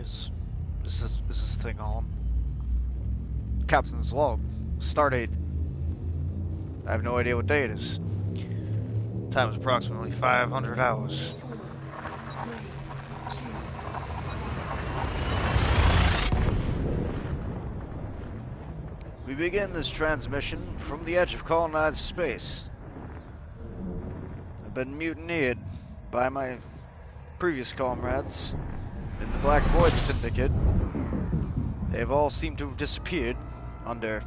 Is this thing on? Captain's log. Stardate. I have no idea what day it is. Time is approximately 500 hours. We begin this transmission from the edge of colonized space. I've been mutineered by my previous comrades in the Black Void Syndicate. They have all seemed to have disappeared under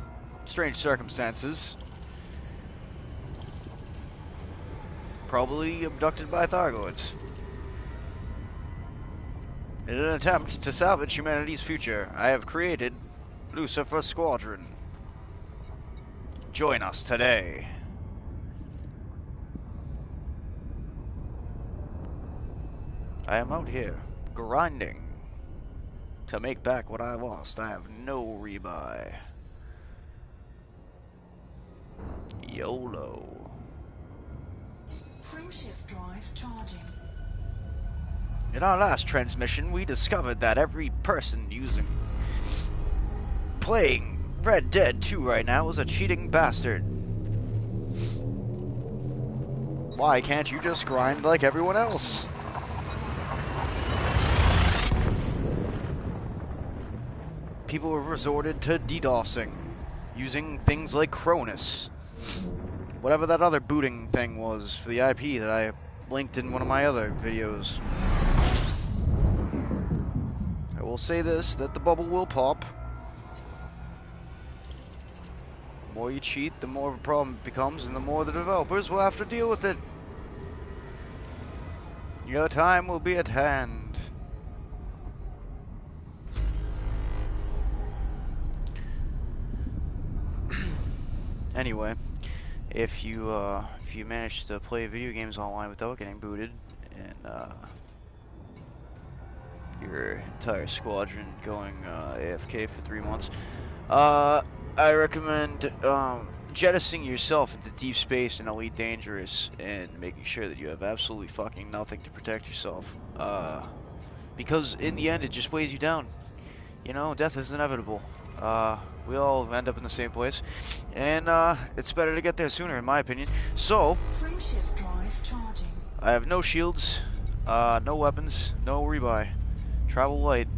strange circumstances. Probably abducted by Thargoids. In an attempt to salvage humanity's future, I have created Lucifer Squadron. Join us today. I am out here, grinding, to make back what I lost. I have no rebuy. YOLO. Frameshift drive charging. In our last transmission, we discovered that every person playing Red Dead 2 right now is a cheating bastard. Why can't you just grind like everyone else? People have resorted to DDoSing, using things like Cronus. Whatever that other booting thing was for the IP that I linked in one of my other videos. I will say this, that the bubble will pop. The more you cheat, the more of a problem it becomes, and the more the developers will have to deal with it. Your time will be at hand. Anyway, if you manage to play video games online without getting booted, and your entire squadron going AFK for 3 months, I recommend jettisoning yourself into deep space and Elite Dangerous and making sure that you have absolutely fucking nothing to protect yourself. Because in the end, it just weighs you down. You know, death is inevitable. We all end up in the same place, and it's better to get there sooner, in my opinion. So, Frameshift drive charging. I have no shields, no weapons, no rebuy. Travel light.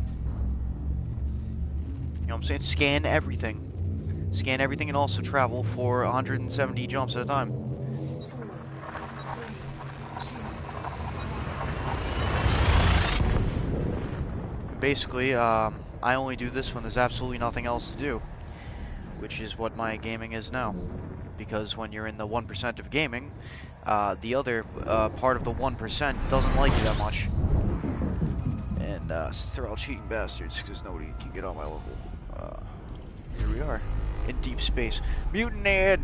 You know what I'm saying? Scan everything. Scan everything and also travel for 170 jumps at a time. 4, 3, 2. Basically, I only do this when there's absolutely nothing else to do, which is what my gaming is now. Because when you're in the 1% of gaming, the other part of the 1% doesn't like you that much. And since they're all cheating bastards, because nobody can get on my level, here we are, in deep space. Mutineered!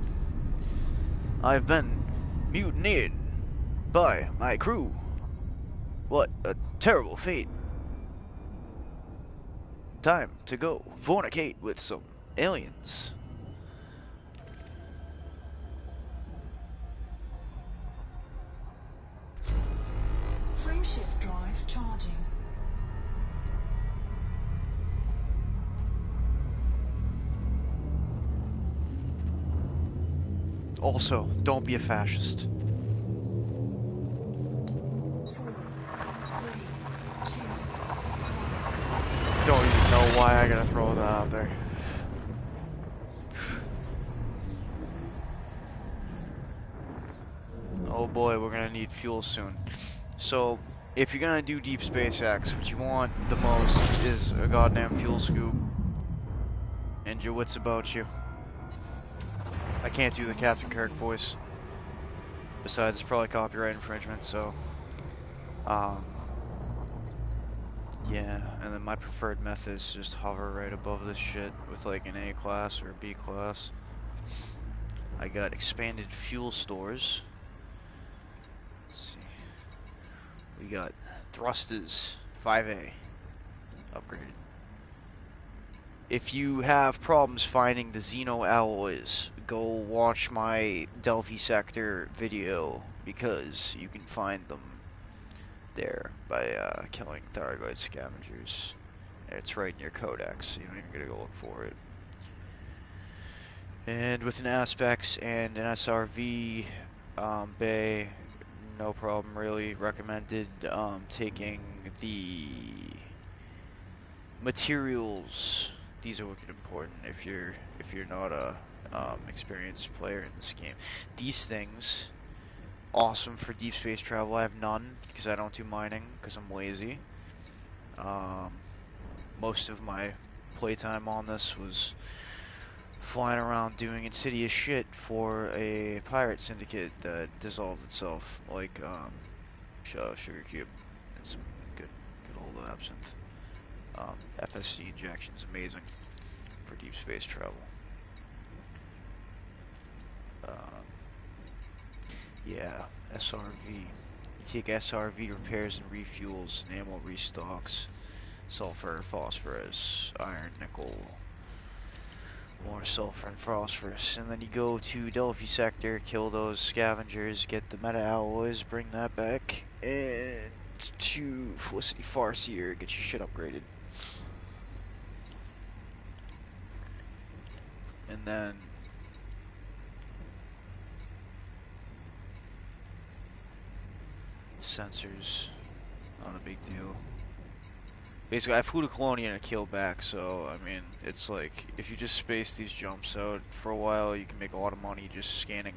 I've been mutineered by my crew. What a terrible fate. Time to go fornicate with some aliens. Frameshift drive charging. Also, don't be a fascist. 4, 3, 2. Don't even know why I gotta throw that out there. Oh boy, we're gonna need fuel soon. So, if you're gonna do Deep Space X, what you want the most is a goddamn fuel scoop. And your wits about you. I can't do the Captain Kirk voice. Besides, it's probably copyright infringement, so... yeah, and then my preferred method is just hover right above this shit with like an A class or a B class. I got expanded fuel stores. Let's see. We got thrusters 5A upgraded. If you have problems finding the Xeno alloys, go watch my Delphi Sector video because you can find them there by killing Thargoid scavengers. It's right in your codex, so you don't even gotta go look for it. And with an aspects and an SRV bay, no problem really. Recommended taking the materials. These are wicked important if you're not a experienced player in this game. These things awesome for deep space travel. I have none because I don't do mining because I'm lazy. Um, Most of my playtime on this was flying around doing insidious shit for a pirate syndicate that dissolved itself, like Sugar Cube and some good old absinthe. FSC injection is amazing for deep space travel. Um, yeah, SRV. You take SRV repairs and refuels, and ammo restocks, sulfur, phosphorus, iron, nickel, more sulfur and phosphorus, and then you go to Delphi sector, kill those scavengers, get the meta alloys, bring that back, and to Felicity Farseer, get your shit upgraded. And then sensors, not a big deal. Basically, I flew to Colonia and I killed back, so, I mean, it's like, if you just space these jumps out for a while, you can make a lot of money just scanning,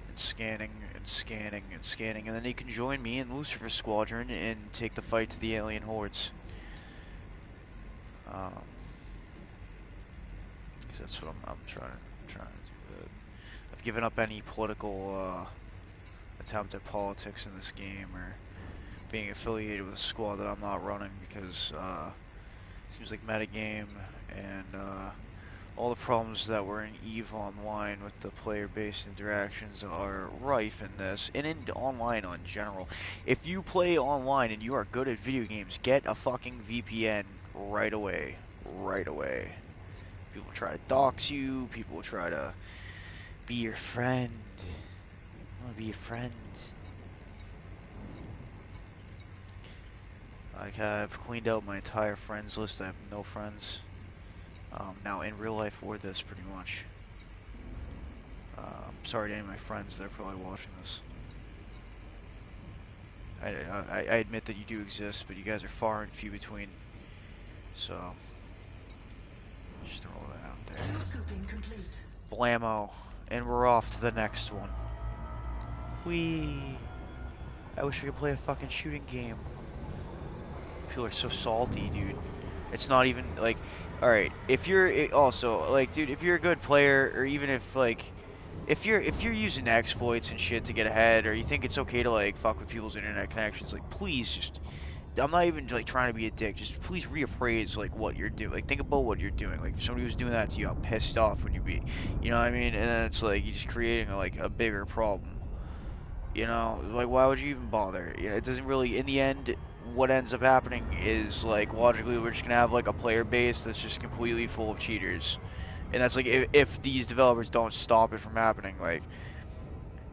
and scanning, and scanning, and scanning, and then you can join me in Lucifer Squadron and take the fight to the alien hordes. Because that's what I'm trying to do. I've given up any political, attempt at politics in this game, or being affiliated with a squad that I'm not running, because it seems like metagame and all the problems that were in EVE Online with the player-based interactions are rife in this, and in online in general. If you play online and you are good at video games, get a fucking VPN right away. Right away. People try to dox you, people try to be your friend. I want to be your friend. Like, I've cleaned out my entire friends list. I have no friends. Now, in real life or this, pretty much. Sorry to any of my friends that are probably watching this. I admit that you do exist, but you guys are far and few between. So, just throw that out there. Scooping complete. Blammo. And we're off to the next one. Whee! I wish I could play a fucking shooting game. People are so salty, dude. It's not even, like, alright, if you're, also, like, dude, if you're a good player, or even if, like, if you're using exploits and shit to get ahead, or you think it's okay to, like, fuck with people's internet connections, like, please just, I'm not even, like, trying to be a dick, just please reappraise, like, what you're doing, like, think about what you're doing, like, if somebody was doing that to you, how pissed off would you be, you know what I mean, and then it's, like, you're just creating, like, a bigger problem. You know, like, why would you even bother? You know, it doesn't really, in the end, what ends up happening is, like, logically, we're just gonna have, like, a player base that's just completely full of cheaters. And that's, like, if these developers don't stop it from happening, like,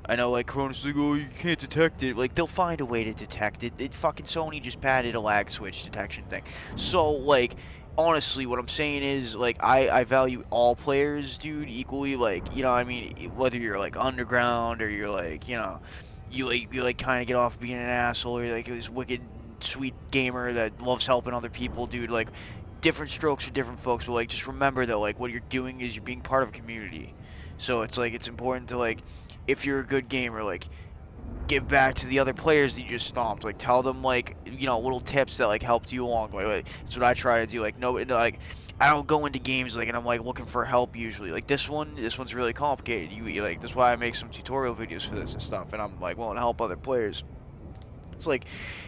I know, like, Cronus is like, oh, you can't detect it. Like, they'll find a way to detect it. Fucking Sony just padded a lag switch detection thing. So, like, honestly, what I'm saying is, like, I value all players, dude, equally. Like, you know, I mean, whether you're, like, underground or you're, like, you kind of get off being an asshole, or, like, this wicked, sweet gamer that loves helping other people, dude. Like, different strokes for different folks, but, like, just remember that, like, what you're doing is you're being part of a community. So it's, like, it's important to, like, if you're a good gamer, like, give back to the other players that you just stomped. Like, tell them, like, you know, little tips that, like, helped you along the way. Like, that's what I try to do. Like, no, like, I don't go into games, like, and I'm, like, looking for help usually. Like, this one's really complicated. Like, that's why I make some tutorial videos for this and stuff, and I'm, like, willing to help other players. It's like,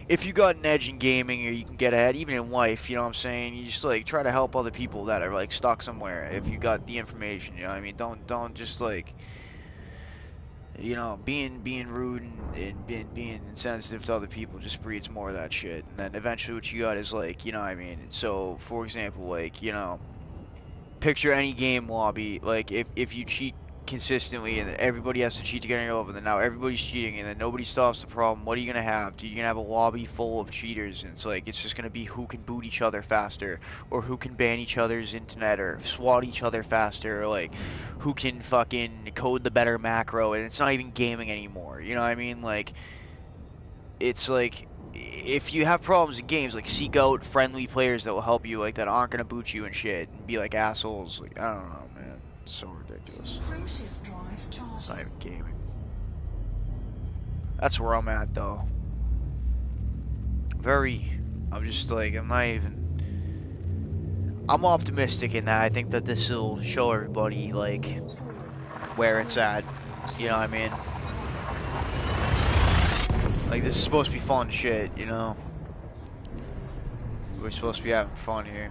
if you got an edge in gaming or you can get ahead, even in life, you know what I'm saying? You just, like, try to help other people that are, like, stuck somewhere if you got the information, you know what I mean? Don't just, like, you know, being rude and being insensitive to other people just breeds more of that shit. And then eventually what you got is, like, you know what I mean? So, for example, like, you know, picture any game lobby, like, if you cheat consistently, and then everybody has to cheat to get on your level, and then now everybody's cheating, and then nobody stops the problem. What are you gonna have? Dude, you're gonna have a lobby full of cheaters, and it's like it's just gonna be who can boot each other faster, or who can ban each other's internet, or swat each other faster, or like who can fucking code the better macro, and it's not even gaming anymore. You know what I mean? Like it's like if you have problems in games, like seek out friendly players that will help you, like that aren't gonna boot you and shit, and be like assholes. Like I don't know, man. It's so ridiculous. Frameshift drive It's not charging. even gaming. That's where I'm at, though. Very. I'm just like, I'm not even. I'm optimistic in that. I think that this will show everybody, like, 4, where it's 3, at. You know what I mean? Like, this is supposed to be fun shit, you know? We're supposed to be having fun here.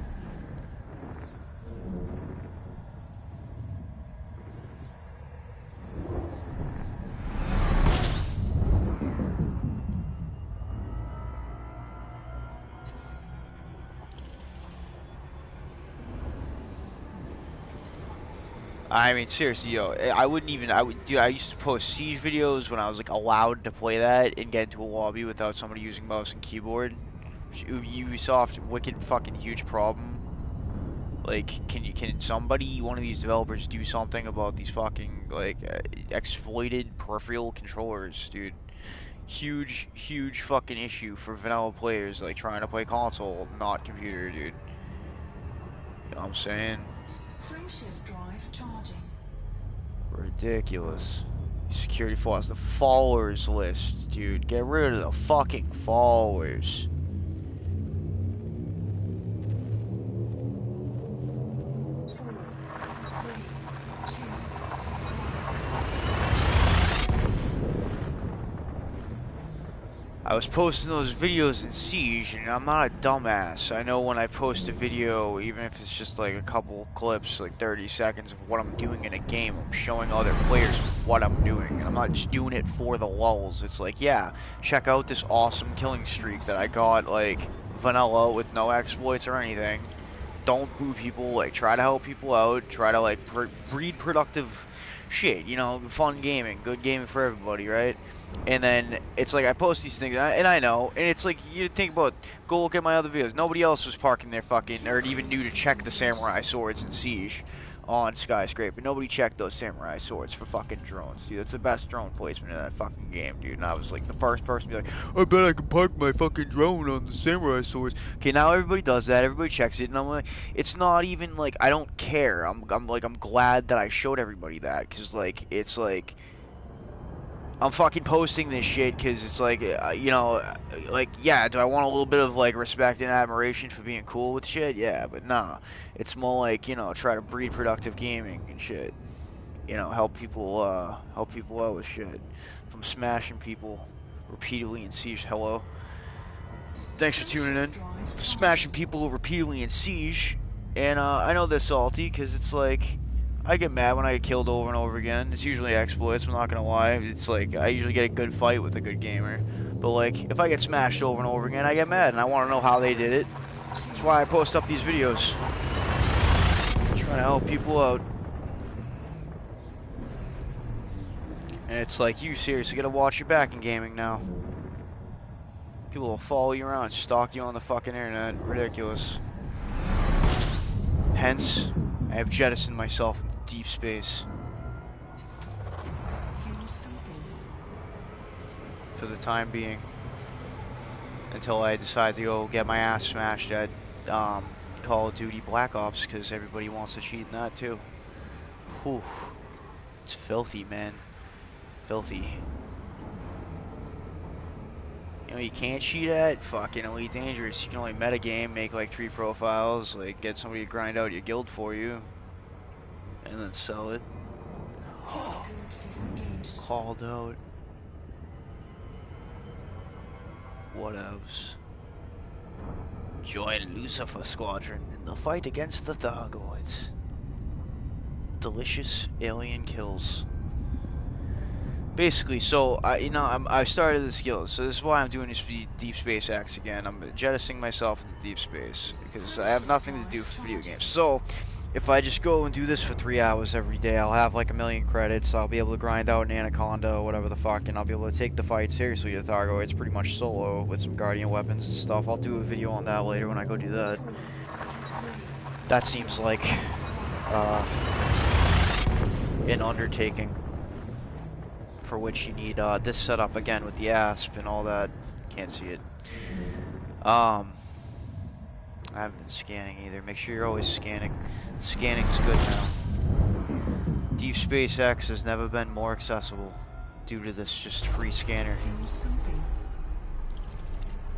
I mean, seriously, yo, I wouldn't even, dude, I used to post Siege videos when I was, like, allowed to play that and get into a lobby without somebody using mouse and keyboard. Ubisoft, wicked fucking huge problem. Like, can somebody, one of these developers, do something about these fucking, like, exploited peripheral controllers, dude? Huge, huge fucking issue for vanilla players, like, trying to play console, not computer, dude. You know what I'm saying? Frameshift drive charging. Ridiculous. Security flaws. The followers list, dude. Get rid of the fucking followers. 4, 3, 2, I was posting those videos in Siege, and I'm not a dumbass. I know when I post a video, even if it's just like a couple clips, like 30 seconds of what I'm doing in a game, I'm showing other players what I'm doing, and I'm not just doing it for the lulz. It's like, yeah, check out this awesome killing streak that I got, like, vanilla with no exploits or anything. Don't boo people, like, try to help people out, try to, like, breed productive shit, you know, fun gaming, good gaming for everybody, right? And then it's like I post these things, and I know, and it's like you think about, go look at my other videos. Nobody else was parking their fucking, or even knew to check the samurai swords in Siege on Skyscraper. Nobody checked those samurai swords for fucking drones, dude. That's the best drone placement in that fucking game, dude. And I was like the first person to be like, I bet I can park my fucking drone on the samurai swords. Okay, now everybody does that. Everybody checks it, and I'm like, it's not even like I don't care. I'm glad that I showed everybody that, because like it's like. I'm fucking posting this shit because it's like, you know, like, yeah, do I want a little bit of, like, respect and admiration for being cool with shit? Yeah, but nah. It's more like, you know, try to breed productive gaming and shit. You know, help people out with shit. From smashing people repeatedly in Siege. Hello. Thanks for tuning frameshift in. drive Smashing charging. people repeatedly in Siege. And, I know they're salty because it's like, I get mad when I get killed over and over again. It's usually exploits, I'm not gonna lie. It's like, I usually get a good fight with a good gamer. But like, if I get smashed over and over again, I get mad and I want to know how they did it. 2, That's why I post up these videos. Trying to help people out. And it's like, you seriously gotta watch your back in gaming now. People will follow you around, stalk you on the fucking internet. Ridiculous. Hence, I have jettisoned myself into deep space fuel stopping. for the time being. Until I decide to go get my ass smashed at Call of Duty Black Ops, because everybody wants to cheat in that too. Whew. It's filthy, man. Filthy. You know, you can't cheat at fucking Elite Dangerous. You can only metagame, make like 3 profiles, like get somebody to grind out your guild for you, and then sell it. Force field disengaged. Called out. Whatevs. Join Lucifer Squadron in the fight against the Thargoids. Delicious alien kills. Basically, so I started the skills, so this is why I'm doing this Deep Space X again. I'm jettisoning myself into deep space because I have Frameshift nothing to do drive for video charging. games. So if I just go and do this for 3 hours every day, I'll have like 1,000,000 credits. I'll be able to grind out an Anaconda or whatever the fuck, and I'll be able to take the fight seriously to Thargo. It's pretty much solo with some Guardian weapons and stuff. I'll do a video on that later when I go do that. 4, 3, That seems like uh, an undertaking for which you need this setup again with the ASP and all that. Can't see it. I haven't been scanning either. Make sure you're always scanning. Scanning's good now. Deep Space X has never been more accessible due to this just free scanner. fuel scoping,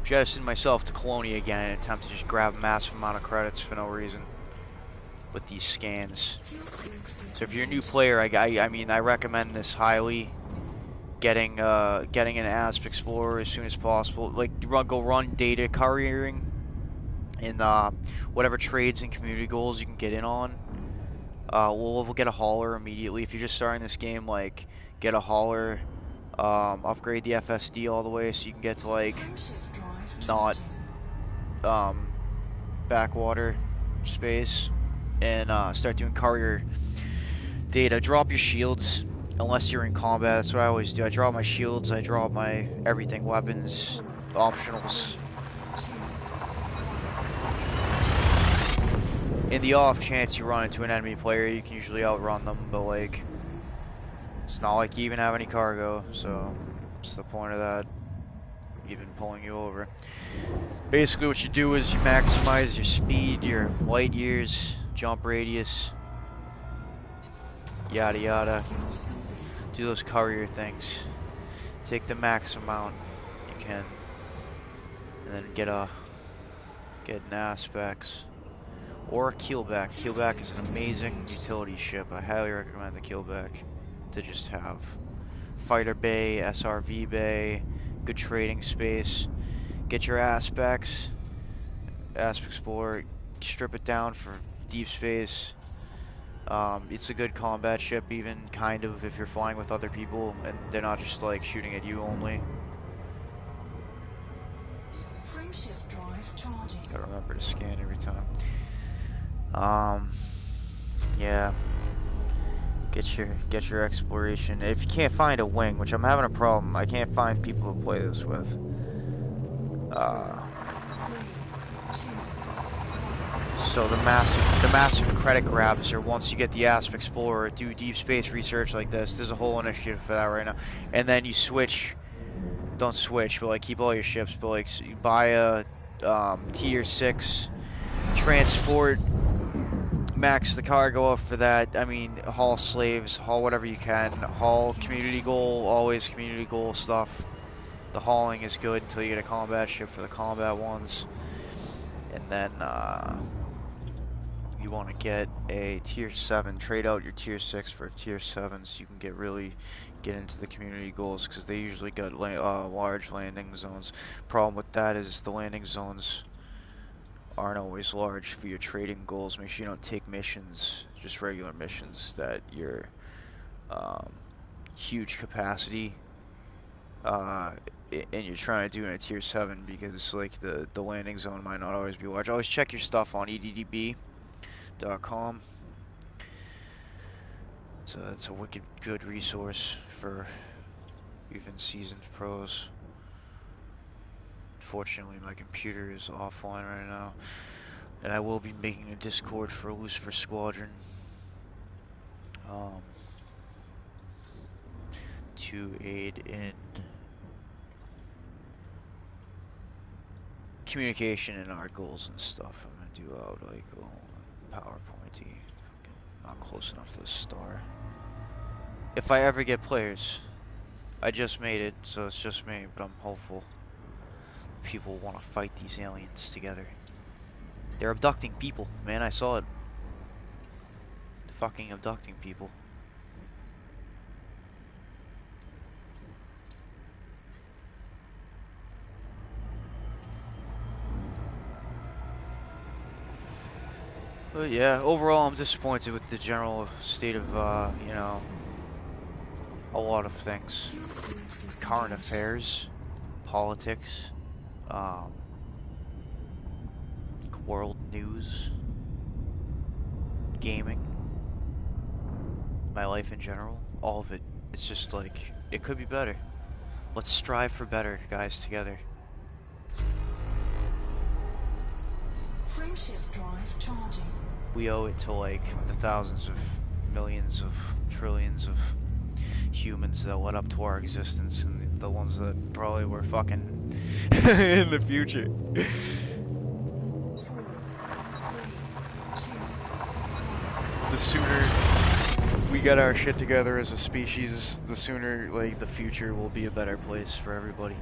Jettisoned myself to Colonia again in an attempt to just grab a massive amount of credits for no reason with these scans. fuel field So if you're a new player, I mean I recommend this highly. Getting an ASP Explorer as soon as possible. Like go run data couriering in whatever trades and community goals you can get in on. We'll get a hauler immediately. If you're just starting this game, like get a hauler, upgrade the FSD all the way so you can get to like frameshift drive not charging. backwater space and start doing courier data. Drop your shields unless you're in combat. That's what I always do. I drop my shields, I drop my everything, weapons, optionals. In the off chance you run into an enemy player, you can usually outrun them, but like it's not like you even have any cargo, so what's the point of that? Even pulling you over. Basically what you do is you maximize your speed, your light years, jump radius, yada yada. Do those courier things. Take the max amount you can, and then get an Aspects or a Keelback. Keelback is an amazing utility ship. I highly recommend the Keelback to just have. Fighter bay, SRV bay, good trading space. Get your Aspects, Asp Explorer, strip it down for deep space. It's a good combat ship, even kind of if you're flying with other people and they're not just like shooting at you only. Frameshift drive charging. Gotta remember to scan every time. Yeah. Get your exploration. If you can't find a wing, which I'm having a problem, I can't find people to play this with. 3, 2, So the massive credit grabs are once you get the Asp Explorer, do deep space research like this. There's a whole initiative for that right now, and then you switch. Don't switch, but like keep all your ships. But like you buy a tier 6 transport, max the cargo up for that. I mean, haul slaves, haul whatever you can. Haul community goal, always community goal stuff. The hauling is good until you get a combat ship for the combat ones, and then you want to get a tier 7, trade out your tier 6 for a tier 7 so you can get into the community goals, because they usually got large landing zones. Problem with that is the landing zones aren't always large for your trading goals. Make sure you don't take missions, just regular missions that your huge capacity and you're trying to do in a tier 7, because like the landing zone might not always be large. Always check your stuff on EDDB.com. So that's a wicked good resource for even seasoned pros. Fortunately, my computer is offline right now, and I will be making a Discord for Lucifer Squadron to aid in communication and our goals and stuff. I'm gonna do out like PowerPointy. Not close enough to the star. If I ever get players, I just made it, so it's just me, but I'm hopeful people want to fight these aliens together. They're abducting people, man. I saw it. They're fucking abducting people. But yeah, overall I'm disappointed with the general state of, you know, a lot of things. Current affairs, politics, world news. gaming, my life in general, all of it. It's just like, it could be better. Let's strive for better, guys, together. Frameshift drive charging. We owe it to, like, the thousands of millions of trillions of humans that led up to our existence and the ones that probably were fucking in the future. 4, 3, 2. The sooner we get our shit together as a species, the sooner, like, the future will be a better place for everybody.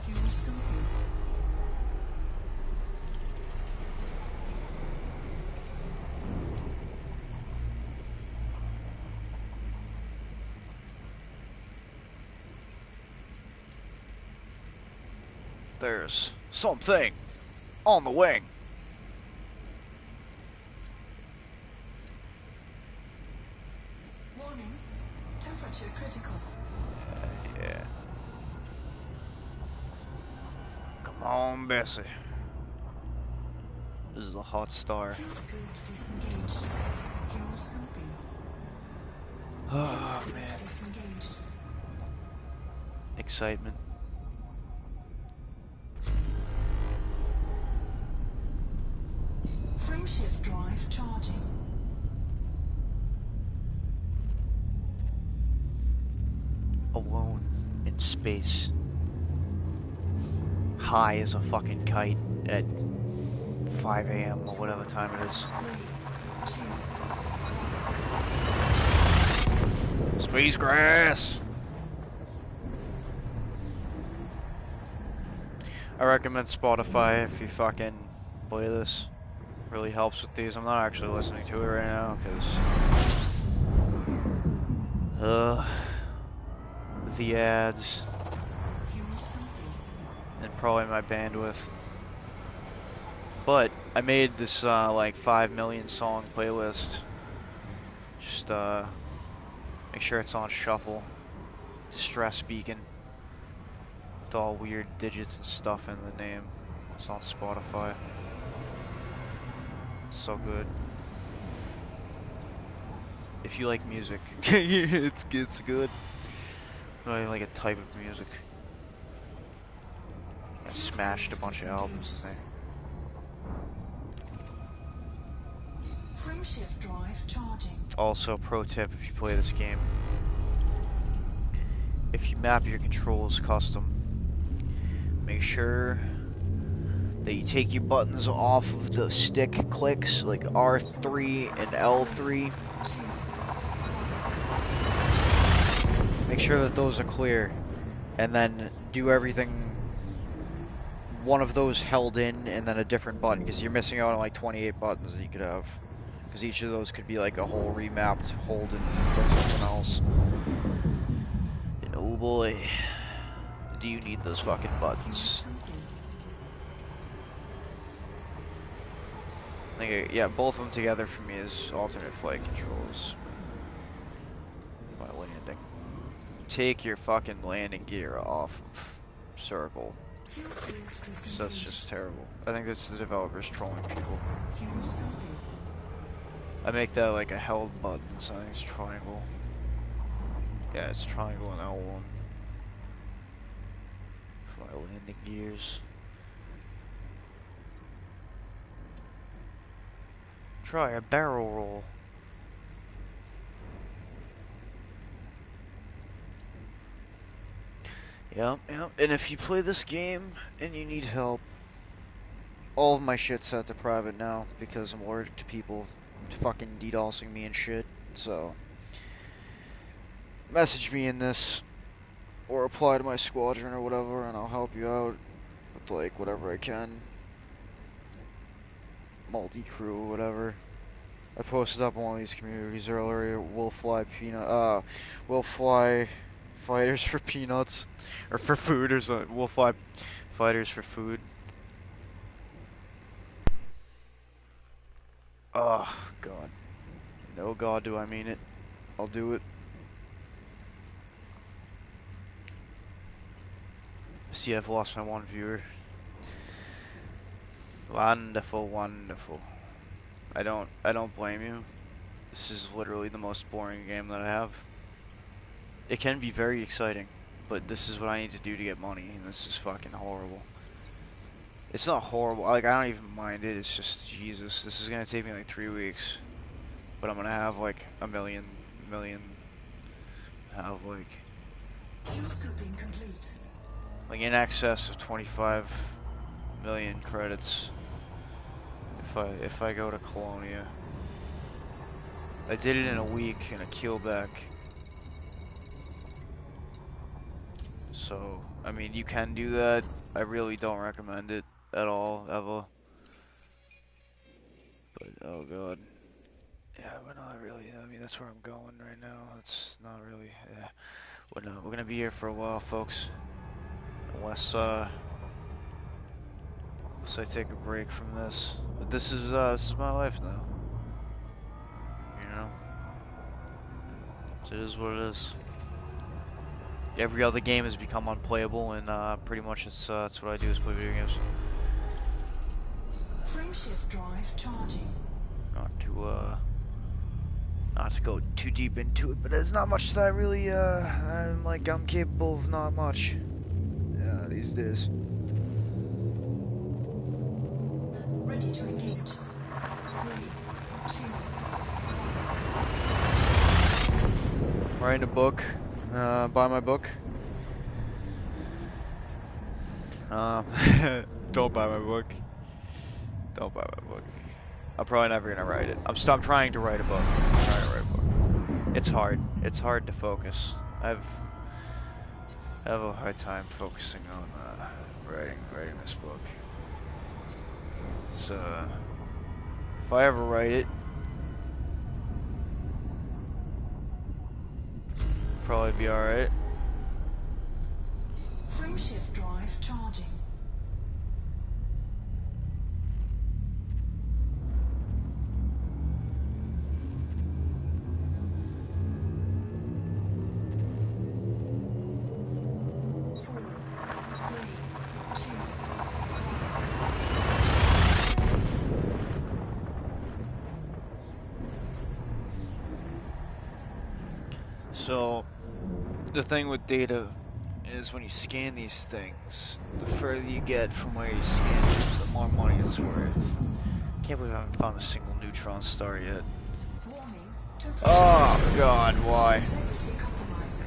Fuel scoping. There's something on the wing. Warning. Temperature critical. Yeah. Come on, Bessie. This is a hot star. Fuel scope disengaged. Fuel scoping. Oh, Scope man. disengaged. Excitement. Frameshift drive charging. Alone in space. High as a fucking kite at 5 a.m. or whatever time it is. 3, 2. Space grass! I recommend Spotify if you fucking play this. Really helps with these. I'm not actually listening to it right now because the ads Fuel scoping. and probably my bandwidth. But I made this like 5 million song playlist. Just make sure it's on shuffle. Distress beacon. With all weird digits and stuff in the name. It's on Spotify. It's so good. If you like music, it's good. I like a type of music. I smashed a bunch of albums in there. Frameshift drive charging. Also, pro tip if you play this game. If you map your controls custom, make sure that you take your buttons off of the stick clicks, like R3 and L3. 2. Make sure that those are clear, and then do everything one of those held in and then a different button, because you're missing out on like 28 buttons that you could have, because each of those could be like a whole remapped hold and click something else. And oh boy, do you need those fucking Fuel buttons. scoping. I think, yeah, both of them together for me is alternate flight controls. My landing. Take your fucking landing gear off of circle. Fuel scope Because that's disengaged. just terrible. I think that's the developers trolling people. Fuel scoping. I make that like a held button, so I think it's triangle. Yeah, it's triangle and L1. For my landing gears. Try a barrel roll. Yep, yep. And if you play this game and you need help, all of my shit's set to private now because I'm allergic to people fucking DDoSing me and shit. So, message me in this or apply to my squadron or whatever, and I'll help you out with like whatever I can. Multi-crew, whatever. I posted up on one of these communities earlier. We'll fly fighters for peanuts, or for food, or something. We'll fly fighters for food. Oh God, no God, do I mean it. I'll do it. See, I've lost my one viewer. Wonderful, wonderful. I don't blame you. This is literally the most boring game that I have. It can be very exciting, but this is what I need to do to get money, and this is fucking horrible. It's not horrible, like, I don't even mind it, it's just, Jesus, this is gonna take me like 3 weeks. But I'm gonna have like a million, have Fuel scooping complete. like in excess of 25 million credits if I go to Colonia. I did it in a week in a keelback. So, I mean, you can do that. I really don't recommend it at all, ever. But, oh god. Yeah, but not really. I mean, that's where I'm going right now. It's not really, yeah. We're gonna be here for a while, folks. Unless, so I take a break from this. But this is my life now. You know? So it is what it is. Every other game has become unplayable, and pretty much that's what I do is play video games. Frameshift drive charging. Not to go too deep into it, but there's not much that I really I'm capable of not much. Yeah, these days. Ready to engage. 3, 2, Writing a book. Buy my book. Um, don't buy my book. Don't buy my book. I'm probably never gonna write it. I'm trying to write a book. I'm trying to write a book. It's hard. It's hard to focus. I have a hard time focusing on writing this book. It's if I ever write it, probably be all right. Frameshift drive charging. So the thing with data is when you scan these things, the further you get from where you scan it, the more money it's worth. Can't believe I haven't found a single neutron star yet. Warning. Oh god, why? Integrity compromised.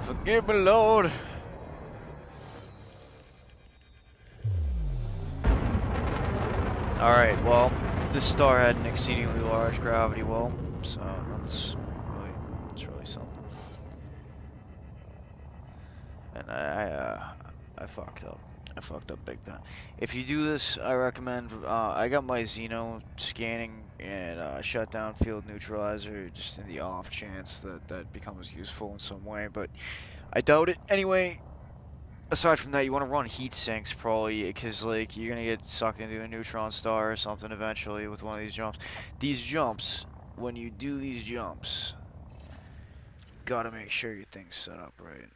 Forgive me, Lord. Alright, well, this star had an exceedingly large gravity well, so it's really something. And I fucked up. I fucked up big time. If you do this, I recommend, I got my Xeno scanning and shutdown field neutralizer just in the off chance that becomes useful in some way, but I doubt it. Anyway, aside from that, you want to run heat sinks probably, because like you're gonna get sucked into a neutron star or something eventually with one of these jumps. These jumps, when you do these jumps, gotta make sure your thing's set up right.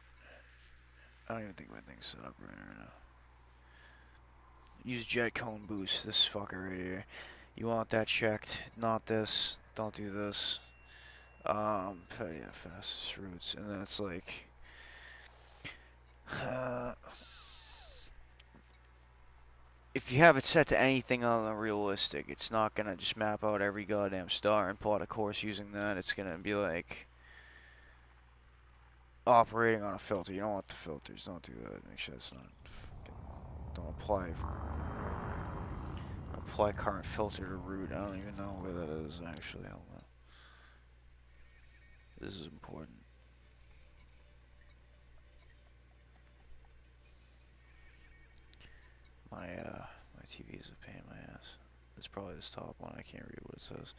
I don't even think my thing's set up right now. Use jet cone boost, this fucker right here. You want that checked, not this. Don't do this. Yeah, fastest routes, and then it's like, if you have it set to anything other than realistic, it's not gonna just map out every goddamn star and plot a course using that. It's gonna be like operating on a filter. You don't want the filters. Don't do that. Make sure it's not. Don't apply current filter to route. I don't even know where that is actually. Hold on. This is important. My TV is a pain in my ass. It's probably this top one. I can't read what it says.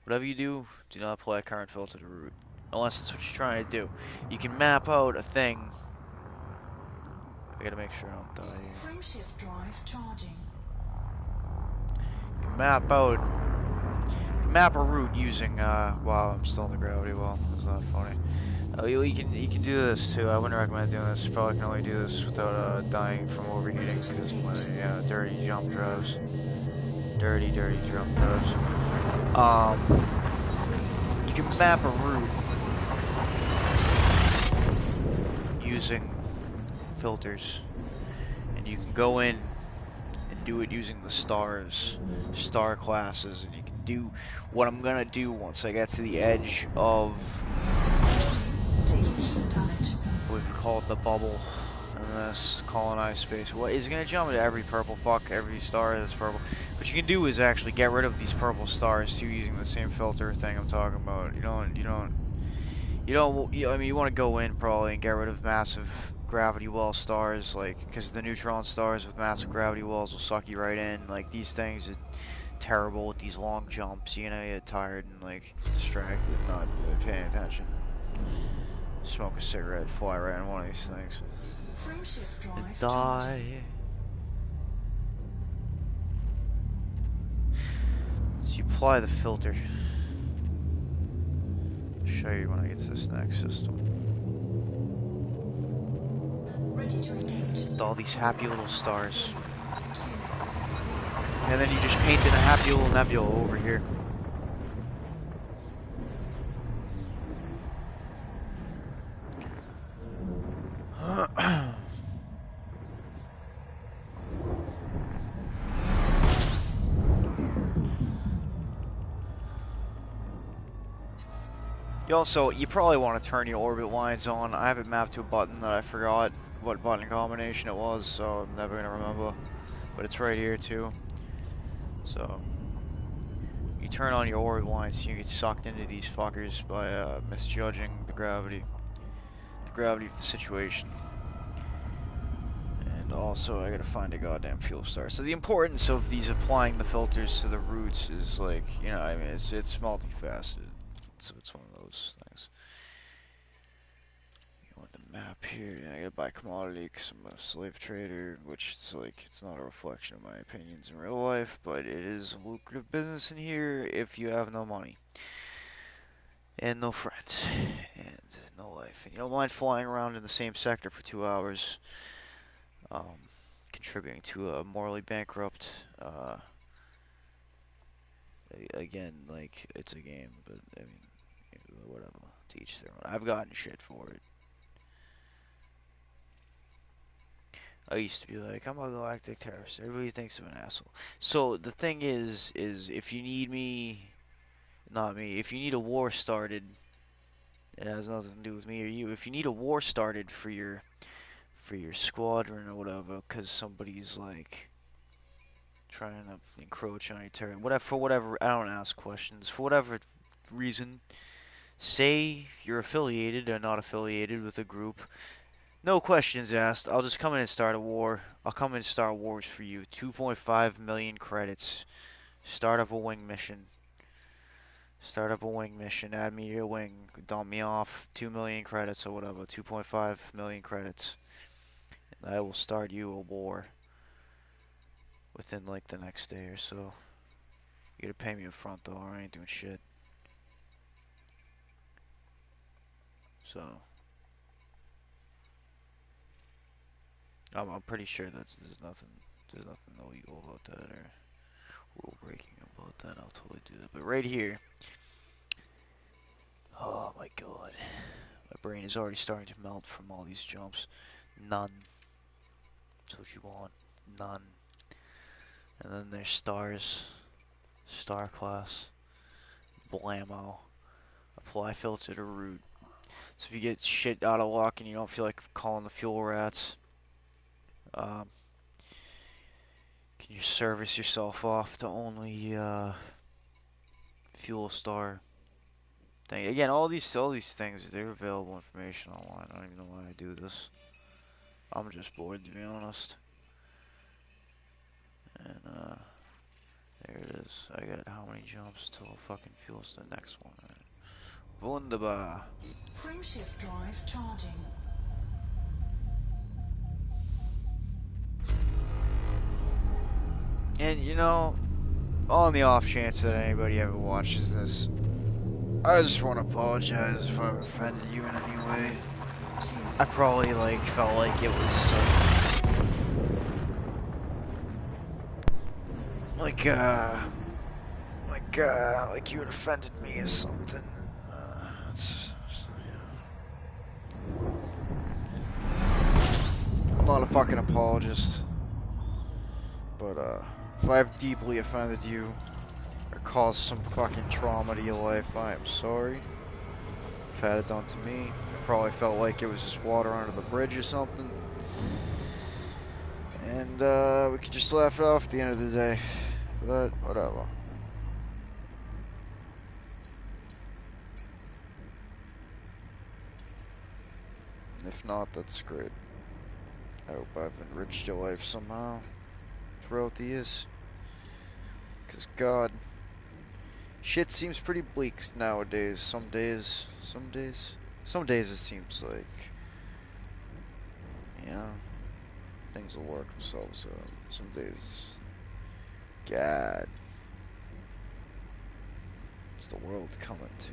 Whatever you do, do not apply current filter to route. Unless that's what you're trying to do. You can map out a thing. I gotta make sure I don't die here. Frameshift drive charging. You can map a route using wow, I'm still in the gravity well. That's not funny. Oh, you can do this too. I wouldn't recommend doing this. Probably can only do this without dying from Ready overheating to because my engage. yeah, dirty jump drives. Dirty jump drives. Um, you Three. can Two. map a route using filters, and you can go in and do it using the stars, star classes, and you can do what I'm gonna do once I get to the edge of, Warning. Taking heat damage. I believe we call it the bubble, in this colonized space. What is gonna jump into every purple fuck, every star that's purple. What you can do is actually get rid of these purple stars too, using the same filter thing I'm talking about. I mean, you want to go in probably and get rid of massive gravity well stars, like, because the neutron stars with massive gravity wells will suck you right in. Like, these things are terrible with these long jumps. You know, you get tired and, like, distracted, not really paying attention. Smoke a cigarette, fly right in one of these things. Frameshift And drive charging. die. So you apply the filter. I'll show you when I get to this next system. Ready to engage. With all these happy little Three. stars. Two. And then you just paint in a happy little nebula over here. You probably want to turn your orbit lines on. I have it mapped to a button that I forgot what button combination it was, so I'm never going to remember. But it's right here too. So, you turn on your orbit lines so you get sucked into these fuckers by misjudging the gravity. The gravity of the situation. And also, I gotta find a goddamn fuel star. So the importance of these applying the filters to the roots is like, I mean, it's multifaceted. So it's one of those things. You want the map here? Yeah, I gotta buy commodity because I'm a slave trader, which is like, it's not a reflection of my opinions in real life, but it is a lucrative business in here if you have no money. And no friends. And no life. And you don't mind flying around in the same sector for 2 hours. Um, contributing to a morally bankrupt, again, like, it's a game, but, I mean, whatever, to each their own. I've gotten shit for it. I used to be like, I'm a galactic terrorist. Everybody thinks I'm an asshole. So, the thing is if you need me, not me, if you need a war started, it has nothing to do with me or you. If you need a war started for your squadron or whatever, because somebody's, like, trying to encroach on your territory. For whatever, I don't ask questions. For whatever reason, say you're affiliated or not affiliated with a group. No questions asked. I'll just come in and start a war. I'll come in and start wars for you. 2.5 million credits. Start up a wing mission. Start up a wing mission. Add me to your wing. Dump me off. 2 million credits or whatever. 2.5 million credits. And I will start you a war within like the next day or so. You gotta pay me up front though, or I ain't doing shit. So, I'm pretty sure there's nothing illegal about that or rule breaking about that. I'll totally do that. But right here, oh my god, my brain is already starting to melt from all these jumps. None. That's what you want. None. And then there's stars, star class, blammo. Apply filter to root. So if you get shit out of luck and you don't feel like calling the fuel rats, um, can you service yourself off to only fuel star thing? Again, all these things, they're available information online. I don't even know why I do this. I'm just bored, to be honest. And there it is. I got how many jumps till fucking fuels the next one? Right? Wunderbar. Frameshift drive charging. And On the off chance that anybody ever watches this, I just want to apologize if I've offended you in any way. I probably like felt like it was like like you had offended me or something. I'm not a fucking apologist, but if I've deeply offended you or caused some fucking trauma to your life, I am sorry. If had it done to me, I probably felt like it was just water under the bridge or something. And we could just laugh it off at the end of the day. But whatever. If not, that's great. I hope I've enriched your life somehow throughout the years. Because God, shit seems pretty bleak nowadays. Some days it seems like, you know, things will work themselves out. Some days, God, what's the world coming to?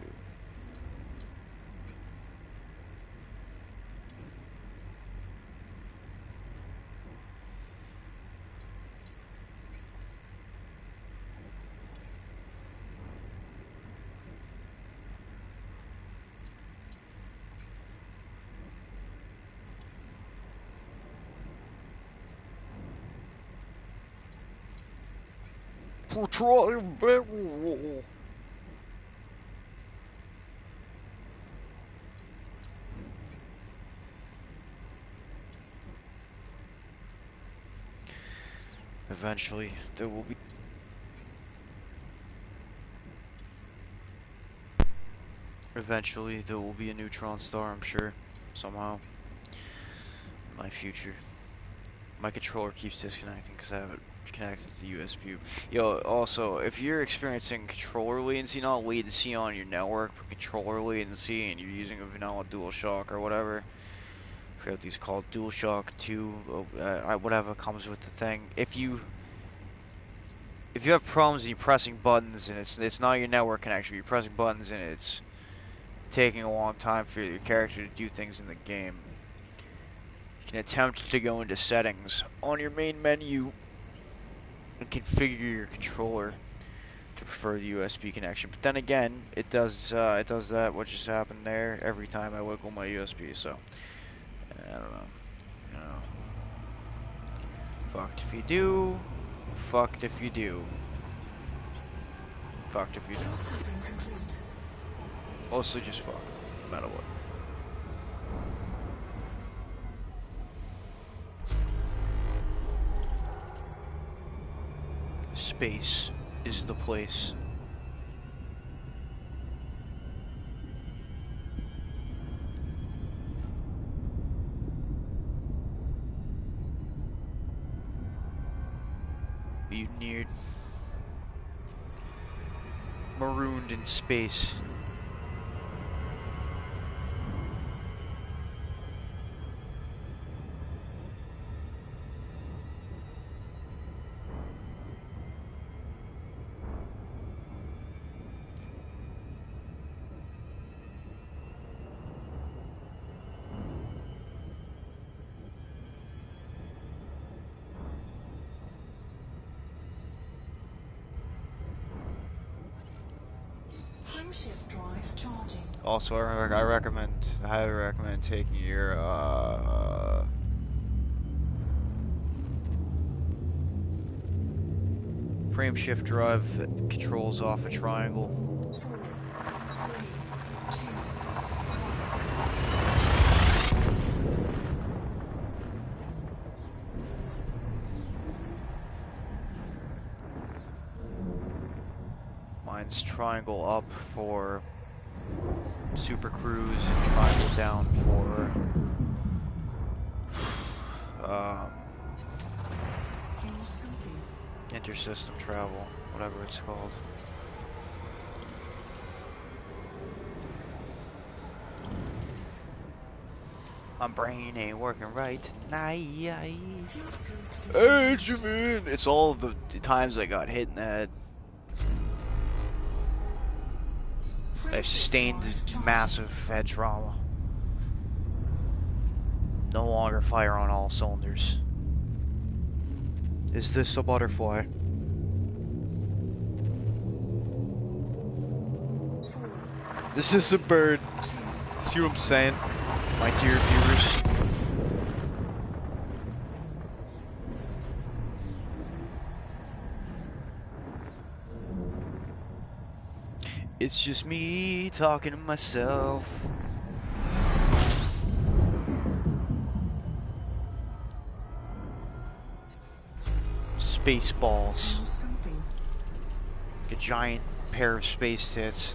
Petroleum barrel. Eventually, there will be. Eventually, there will be a neutron star, I'm sure, somehow. In my future. My controller keeps disconnecting because I have it connected to the USB. Yo, also, if you're experiencing controller latency, not latency on your network, but controller latency, and you're using a vanilla DualShock or whatever, I forget what these called, DualShock 2, whatever comes with the thing. If you have problems and you're pressing buttons and it's not your network connection, you're pressing buttons and it's taking a long time for your character to do things in the game, you can attempt to go into settings on your main menu and configure your controller to prefer the USB connection. But then again, it does that what just happened there every time I wiggle my USB. So I don't know. You know, fucked if you do. Fucked if you do. Fucked if you do. Mostly just fucked, no matter what. Space is the place. Mutineered. Marooned in space. Frameshift drive charging. Also, I highly recommend taking your frame shift drive controls off a triangle. 4, 3, 2. Mine's triangle up for super cruise and triangle down for intersystem travel, whatever it's called. My brain ain't working right tonight. Benjamin! It's all the times I got hit in the head. I've Frameshift sustained drive charging. massive head trauma. No longer fire on all cylinders. Is this a butterfly? 4, This is a bird. 2, See what I'm saying? My dear viewers. It's just me talking to myself. Space balls. fuel scoping. Like a giant pair of space tits.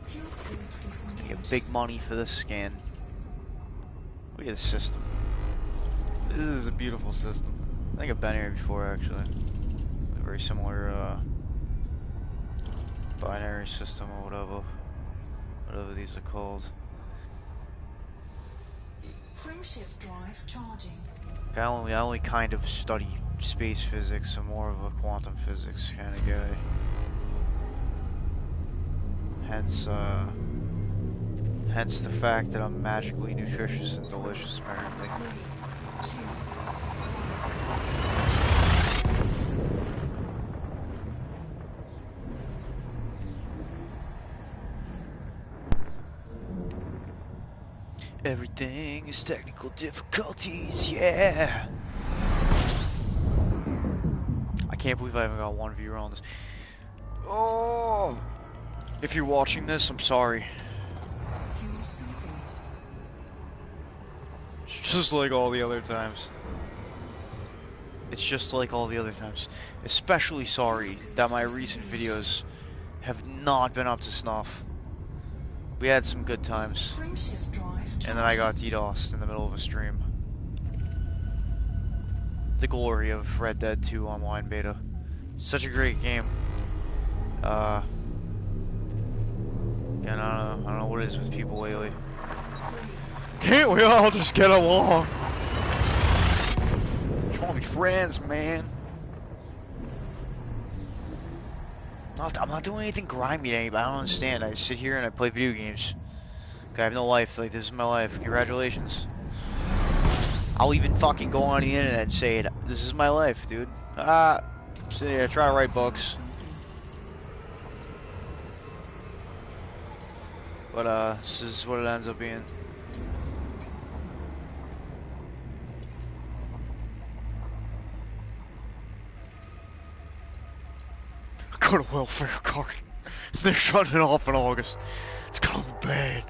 Fuel scope You get disengaged. big money for this scan. Look at the system. This is a beautiful system. I think I've been here before, actually. A very similar, binary system or whatever these are called. Frameshift drive charging. I only kind of study space physics. I'm more of a quantum physics kind of guy. Hence the fact that I'm magically nutritious and delicious, apparently. 3, 2, Everything is technical difficulties, yeah! I can't believe I haven't got one viewer on this. Oh! If you're watching this, I'm sorry. fuel scoping. It's just like all the other times. It's just like all the other times. Especially sorry that my recent videos have not been up to snuff. We had some good times. Frameshift drive charging. And then I got DDoSed in the middle of a stream. The glory of Red Dead 2 online beta. Such a great game. And I don't know what it is with people lately. 3, Can't we all just get along? Just want to be friends, man. I'm not doing anything grimy to anybody. I don't understand. I just sit here and I play video games. I have no life. Like, this is my life. Congratulations. I'll even fucking go on the internet and say it. This is my life, dude. Sit here, try to write books. But, this is what it ends up being. I got a welfare card. They're shutting it off in August. It's gonna be bad.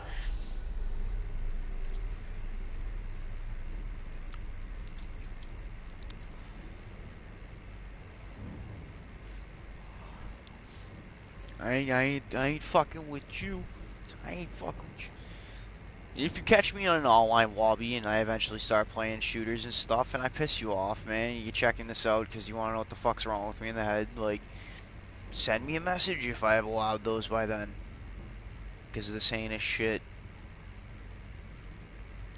I ain't fucking with you. I ain't fucking with you. If you catch me on an online lobby and I eventually start playing shooters and stuff and I piss you off, man, you're checking this out because you want to know what the fuck's wrong with me in the head, like, send me a message if I have allowed those by then. Because of this heinous shit.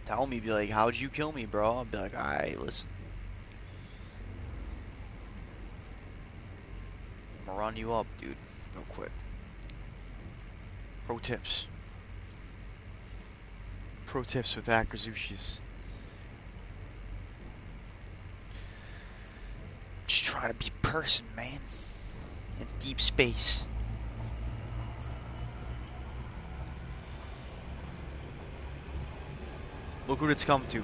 Tell me, be like, how'd you kill me, bro? I'll be like, alright, listen. I'm gonna run you up, dude, real quick. Pro tips. Pro tips with Achraezuxceus. Just trying to be a person, man. In deep space. Look what it's come to.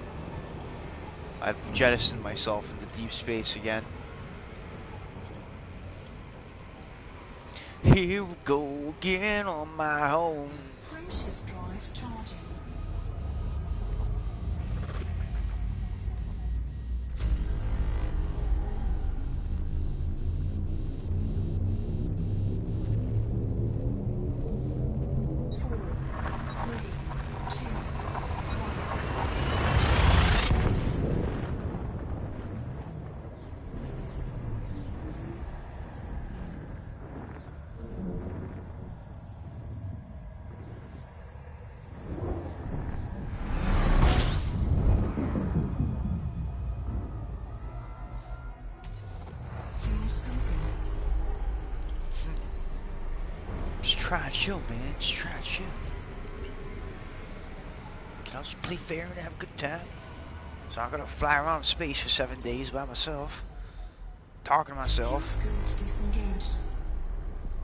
I've jettisoned myself into deep space again. Here we go again on my own. Frameshift drive charging. 4, 3, 2, 1. try and chill, man. Just try and chill. Can I just play fair and have a good time? So I'm gonna fly around space for 7 days by myself. Talking to myself.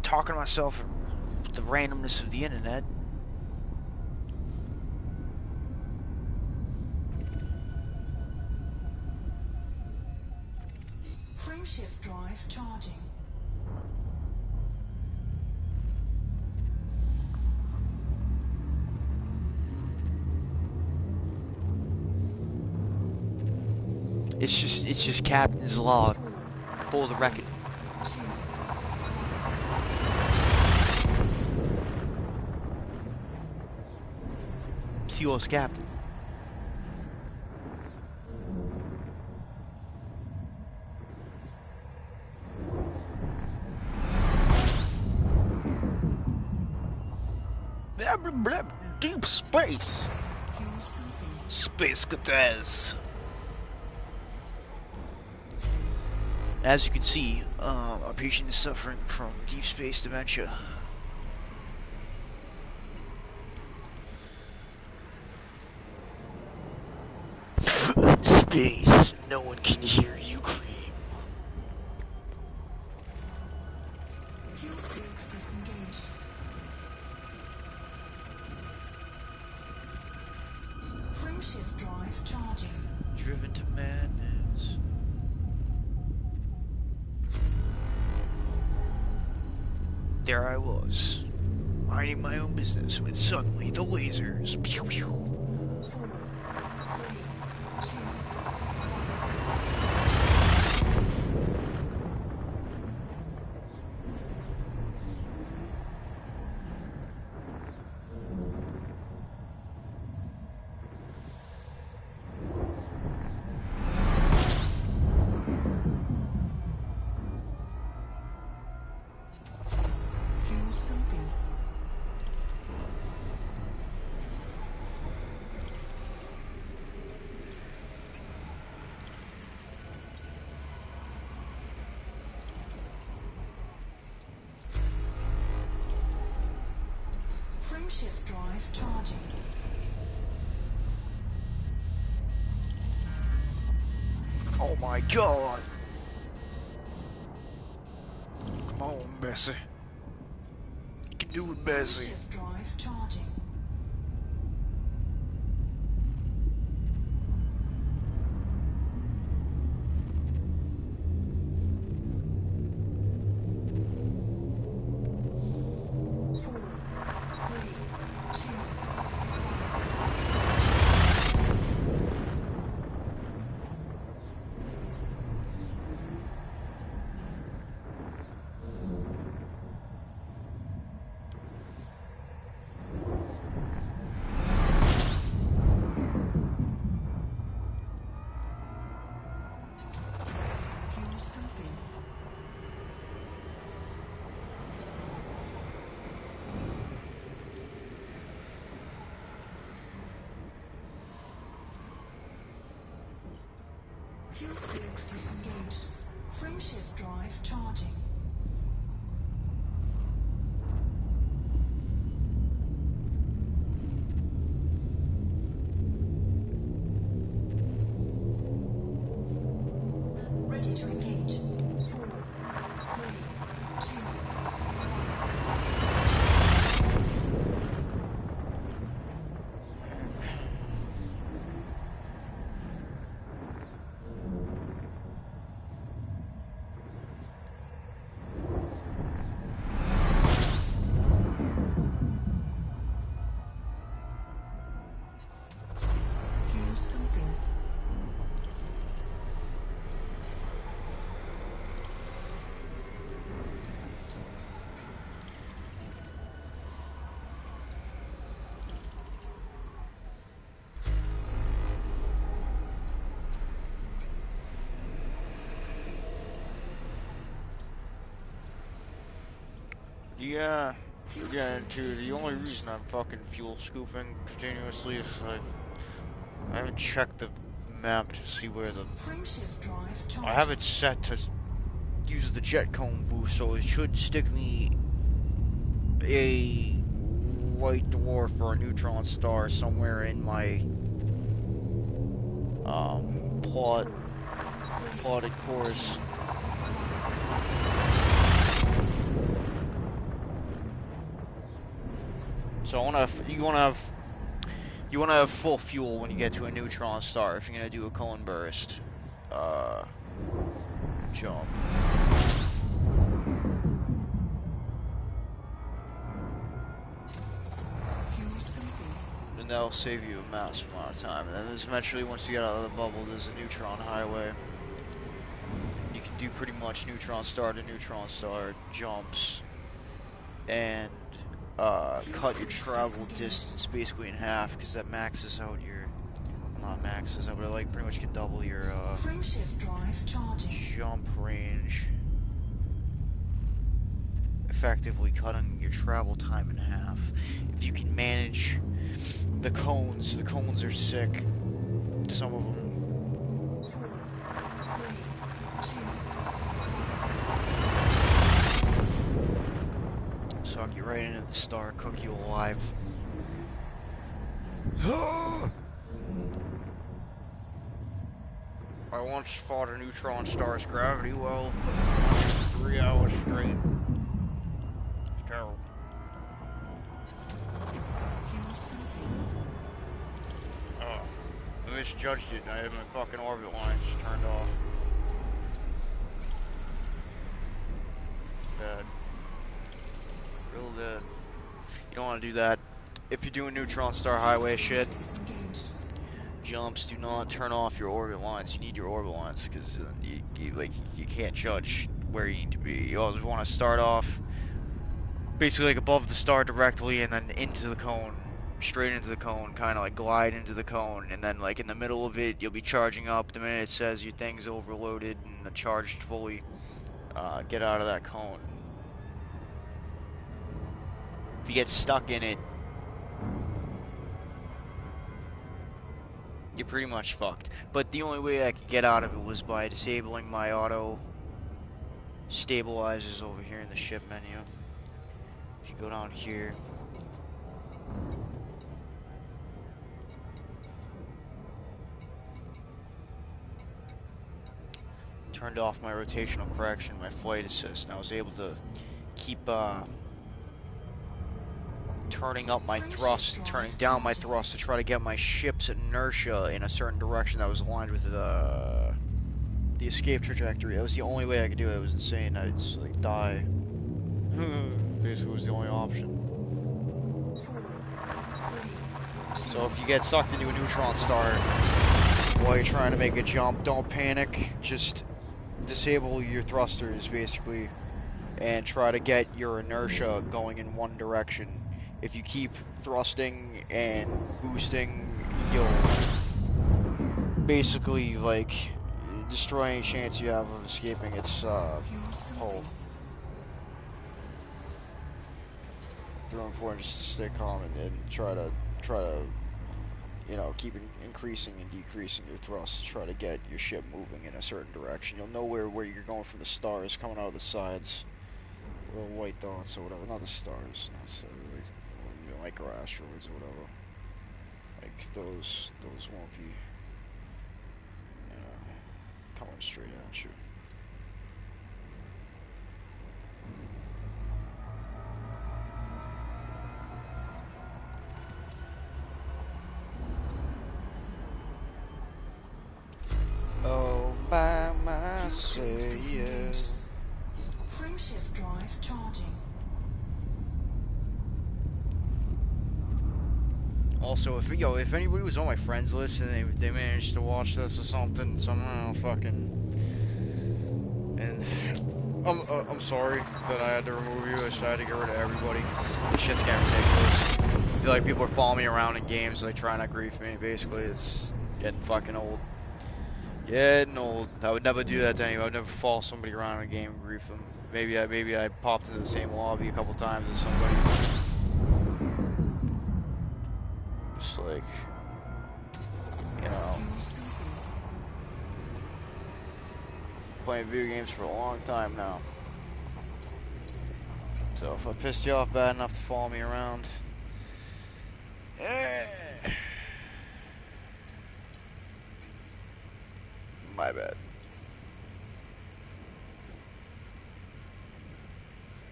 Talking to myself with the randomness of the internet. Frameshift drive charging. It's just Captain's log for the record. See yours, Captain. Blah blah blah. Deep space. Space Catas. As you can see, our patient is suffering from deep space dementia. Space, no one can hear you scream. Fuel scoop disengaged. Frameshift drive charging. Driven to madness. There I was, minding my own business when suddenly the lasers. Pew pew. 4, 3, 2. Fuel scooping. Frameshift drive charging. Oh my god. Come on, Bessie. You can do it, Bessie. Frameshift drive charging. Four, three, two. Fuel scooping. Fuel scoop disengaged. Frameshift drive charging. Ready to engage. 4, 3, 2. Fuel scooping. Yeah, dude, the only reason I'm fucking fuel scooping continuously is I haven't checked the map to see where the... Frameshift drive charging. I have it set to use the jet cone boost, so it should stick me a white dwarf or a neutron star somewhere in my plotted course. So you wanna have full fuel when you get to a neutron star if you're gonna do a cone burst. Jump. Fuels complete. And that'll save you a massive amount of time. And then eventually, once you get out of the bubble, there's a neutron highway. You can do pretty much neutron star to neutron star jumps and cut your travel distance basically in half, because that maxes out your, not maxes out, but like pretty much can double your Frameshift drive charging. jump range, effectively cutting your travel time in half. If you can manage the cones are sick. Some of them. 4, 3, 2. Suck you right into the star, cook you alive. I once fought a neutron star's gravity well for 3 hours straight. It's terrible. Fuels complete. Oh, I misjudged it. I had my fucking orbit lines turned off. Bad. Real bad. You don't want to do that. If you're doing neutron star highway shit, Disengaged. jumps, do not turn off your orbit lines. You need your orbit lines because you can't judge where you need to be. You always want to start off basically like above the star directly and then into the cone, straight into the cone, kind of like glide into the cone, and then like in the middle of it you'll be charging up. The minute it says your thing's overloaded and charged fully, get out of that cone. If you get stuck in it, you're pretty much fucked. But the only way I could get out of it was by disabling my auto stabilizers over here in the ship menu. If you go down here, turned off my rotational correction, my flight assist, and I was able to keep turning up my thrust and turning down my thrust to try to get my ship's inertia in a certain direction that was aligned with the escape trajectory. That was the only way I could do it. It was insane. I'd just like die. Basically was the only option. 4, 3, 2. So if you get sucked into a neutron star while you're trying to make a jump, don't panic. Just disable your thrusters basically and try to get your inertia going in one direction. If you keep thrusting and boosting, you'll basically like destroy any chance you have of escaping its hull. Real important just to stay calm and try to you know, keep increasing and decreasing your thrust to try to get your ship moving in a certain direction. You'll know where you're going from the stars coming out of the sides. Little white dots or whatever. Not the stars, necessarily. Micro asteroids or whatever. Like those won't be coming straight at you. Oh, by myself. Frameshift drive charging. Also, if anybody was on my friends list and they managed to watch this or something, somehow fucking, and I'm sorry that I had to remove you. I just had to get rid of everybody because this shit's getting ridiculous. I feel like people are following me around in games, like trying to grief me. Basically, it's getting fucking old. Getting old. I would never do that to anyone. I would never follow somebody around in a game and grief them. Maybe I popped into the same lobby a couple times with somebody. Just like, you know, playing video games for a long time now. So if I pissed you off bad enough to follow me around, eh, my bad.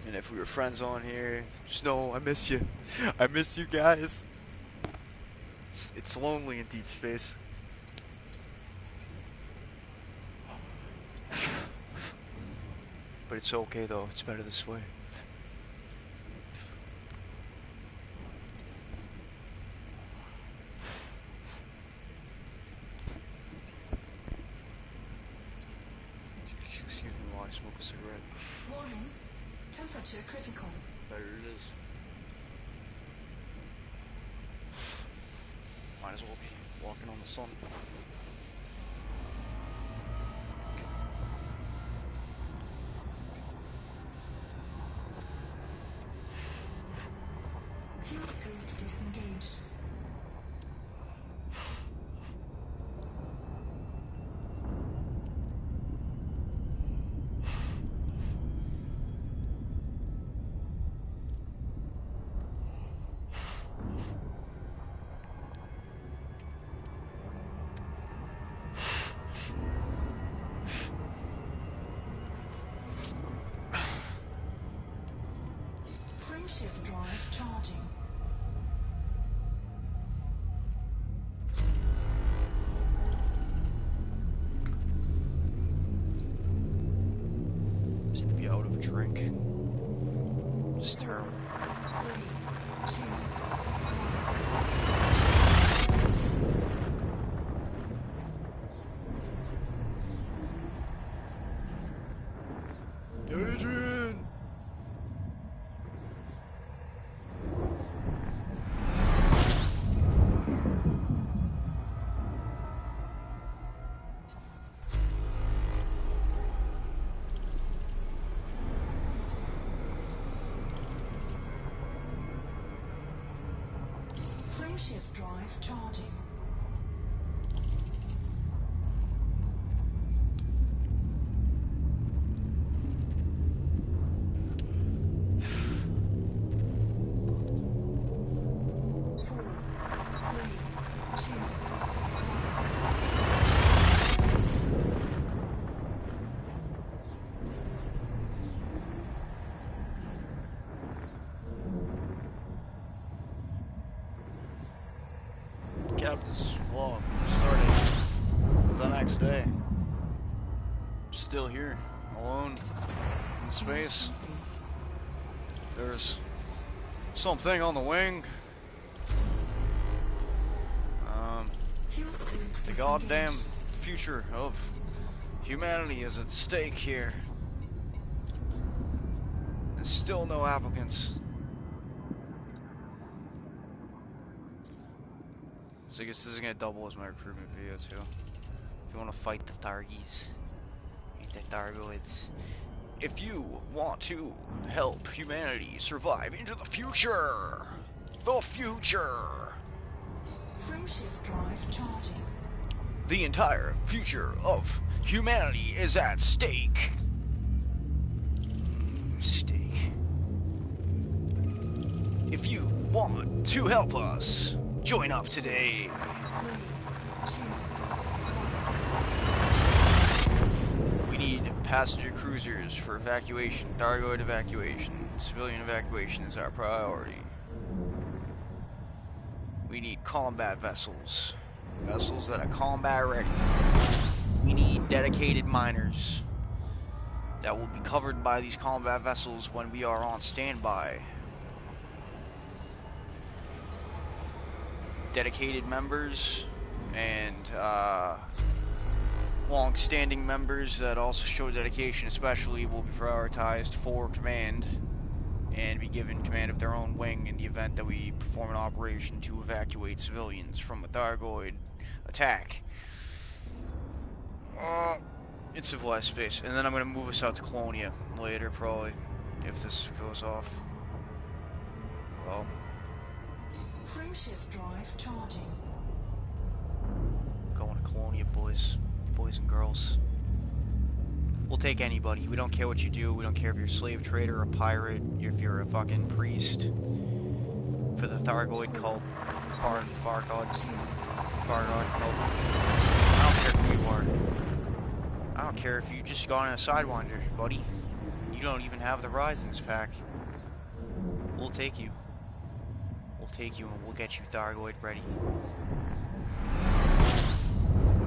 And if we were friends on here, just know I miss you. I miss you guys. It's lonely in deep space. But it's okay though, it's better this way. Excuse me while I smoke a cigarette. Warning. Temperature critical. There it is. Might as well be walking on the sun. Fuel scope disengaged. Frameshift drive charging. Seem to be out of drink. It's terrible. 3, 2, Adrian! Frameshift drive charging. Four, three, two, Captain's vlog starting the next day. Still here, alone, in space. There's something on the wing. fuel scope The disengaged. goddamn future of humanity is at stake here. There's still no applicants. So I guess this is gonna double as my recruitment video too. If you wanna fight the Thargies, hate the Thargoids. If you want to help humanity survive into the future, Frameshift drive charging. the entire future of humanity is at stake. Stake. If you want to help us, join up today. 3, 2, We need passenger cruisers for evacuation, Thargoid evacuation. Civilian evacuation is our priority. We need combat vessels. Vessels that are combat ready. We need dedicated miners that will be covered by these combat vessels when we are on standby. Dedicated members and long-standing members that also show dedication especially will be prioritized for command and be given command of their own wing in the event that we perform an operation to evacuate civilians from a Thargoid attack. In civilized space. And then I'm going to move us out to Colonia later, probably, if this goes off. Well, Frameshift drive charging. going to Colonia, boys and girls. We'll take anybody. We don't care what you do. We don't care if you're a slave trader, a pirate, if you're a fucking priest for the Thargoid cult, Fargod cult. I don't care who you are. I don't care if you just got on a Sidewinder, buddy. You don't even have the Risings pack. We'll take you. We'll take you and we'll get you Thargoid ready.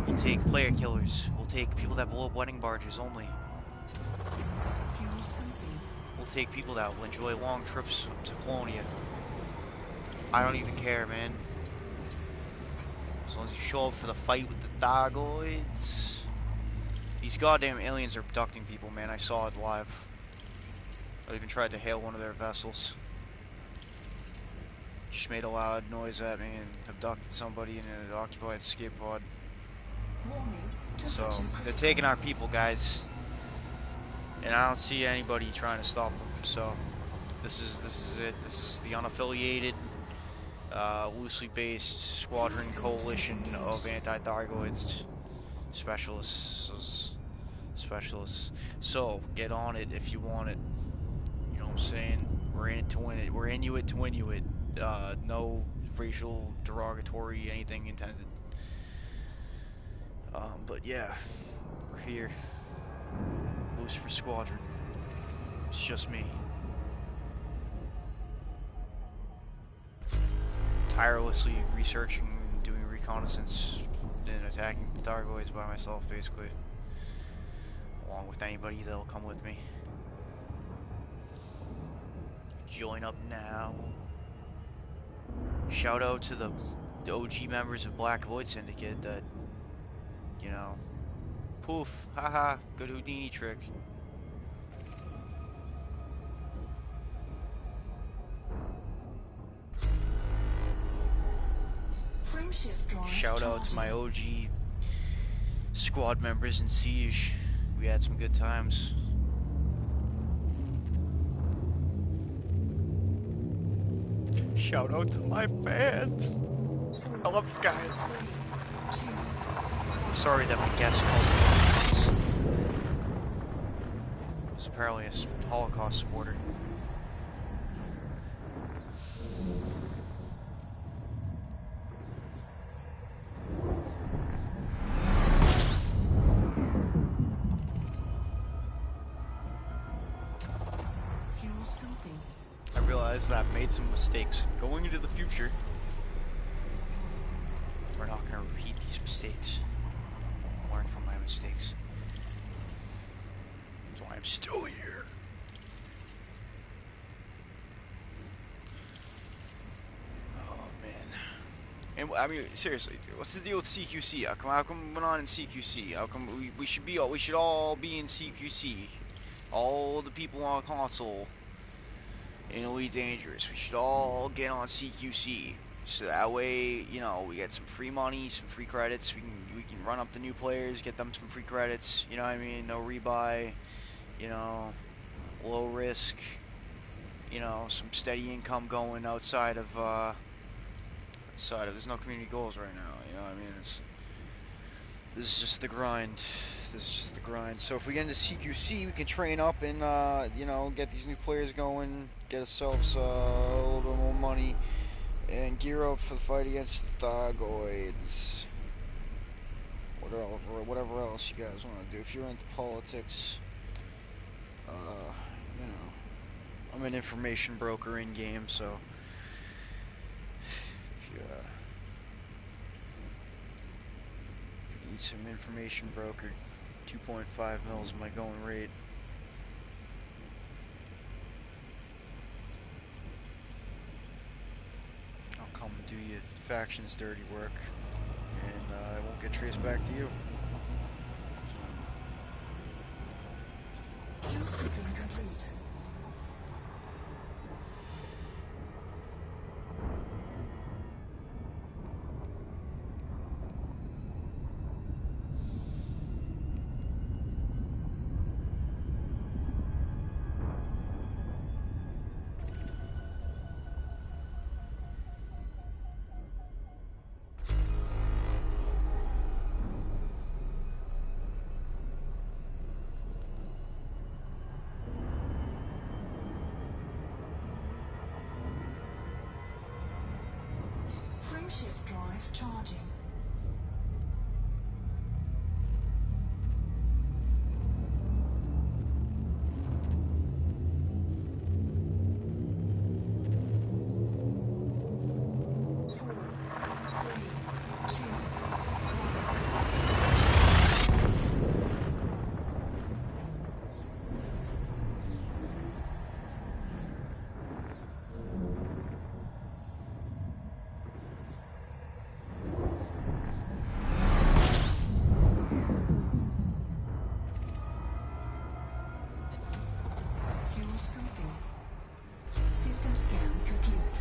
We'll take player killers. We'll take people that blow up wedding barges only. We'll take people that will enjoy long trips to Colonia. I don't even care, man. As long as you show up for the fight with the Thargoids. These goddamn aliens are abducting people, man. I saw it live. I even tried to hail one of their vessels. Just made a loud noise at me and abducted somebody in an occupied escape pod. So, they're taking our people, guys. And I don't see anybody trying to stop them. So, this is it. This is the unaffiliated, loosely based squadron coalition of anti-Thargoids specialists. So, get on it if you want it. You know what I'm saying? We're in it to win it. We're Inuit to Inuit. No racial derogatory anything intended. But yeah, we're here. Lucifer Squadron. It's just me. Tirelessly researching, doing reconnaissance, and attacking the Thargoids by myself, basically. Along with anybody that'll come with me. Join up now. Shout out to the OG members of Black Void Syndicate that, you know, poof, haha, good Houdini trick. Shout out to my OG squad members in Siege. We had some good times. Shout out to my fans. I love you guys. I'm sorry that my guest called me once. He was apparently a Holocaust supporter. I realized that I've made some mistakes. Going into the future, we're not going to repeat these mistakes. Learn from my mistakes. That's why I'm still here. Oh man. And I mean, seriously, dude, what's the deal with CQC? How come we're not in CQC? How come we should all be in CQC? All the people on console in Elite Dangerous, we should all get on CQC. So that way, you know, we get some free money, some free credits. We can run up the new players, get them some free credits. You know what I mean? No rebuy. You know, low risk. You know, some steady income going outside of there's no community goals right now. You know what I mean? This is just the grind. This is just the grind. So if we get into CQC, we can train up and you know, get these new players going, get ourselves a little bit more money, and gear up for the fight against the Thargoids. Whatever else you guys want to do. If you're into politics, you know, I'm an information broker in game, so if you need some information brokered, 2.5 mils is my going rate. I'll come and do your faction's dirty work, and I won't get traced back to you. Housekeeping complete. Frameshift drive charging. System scan complete.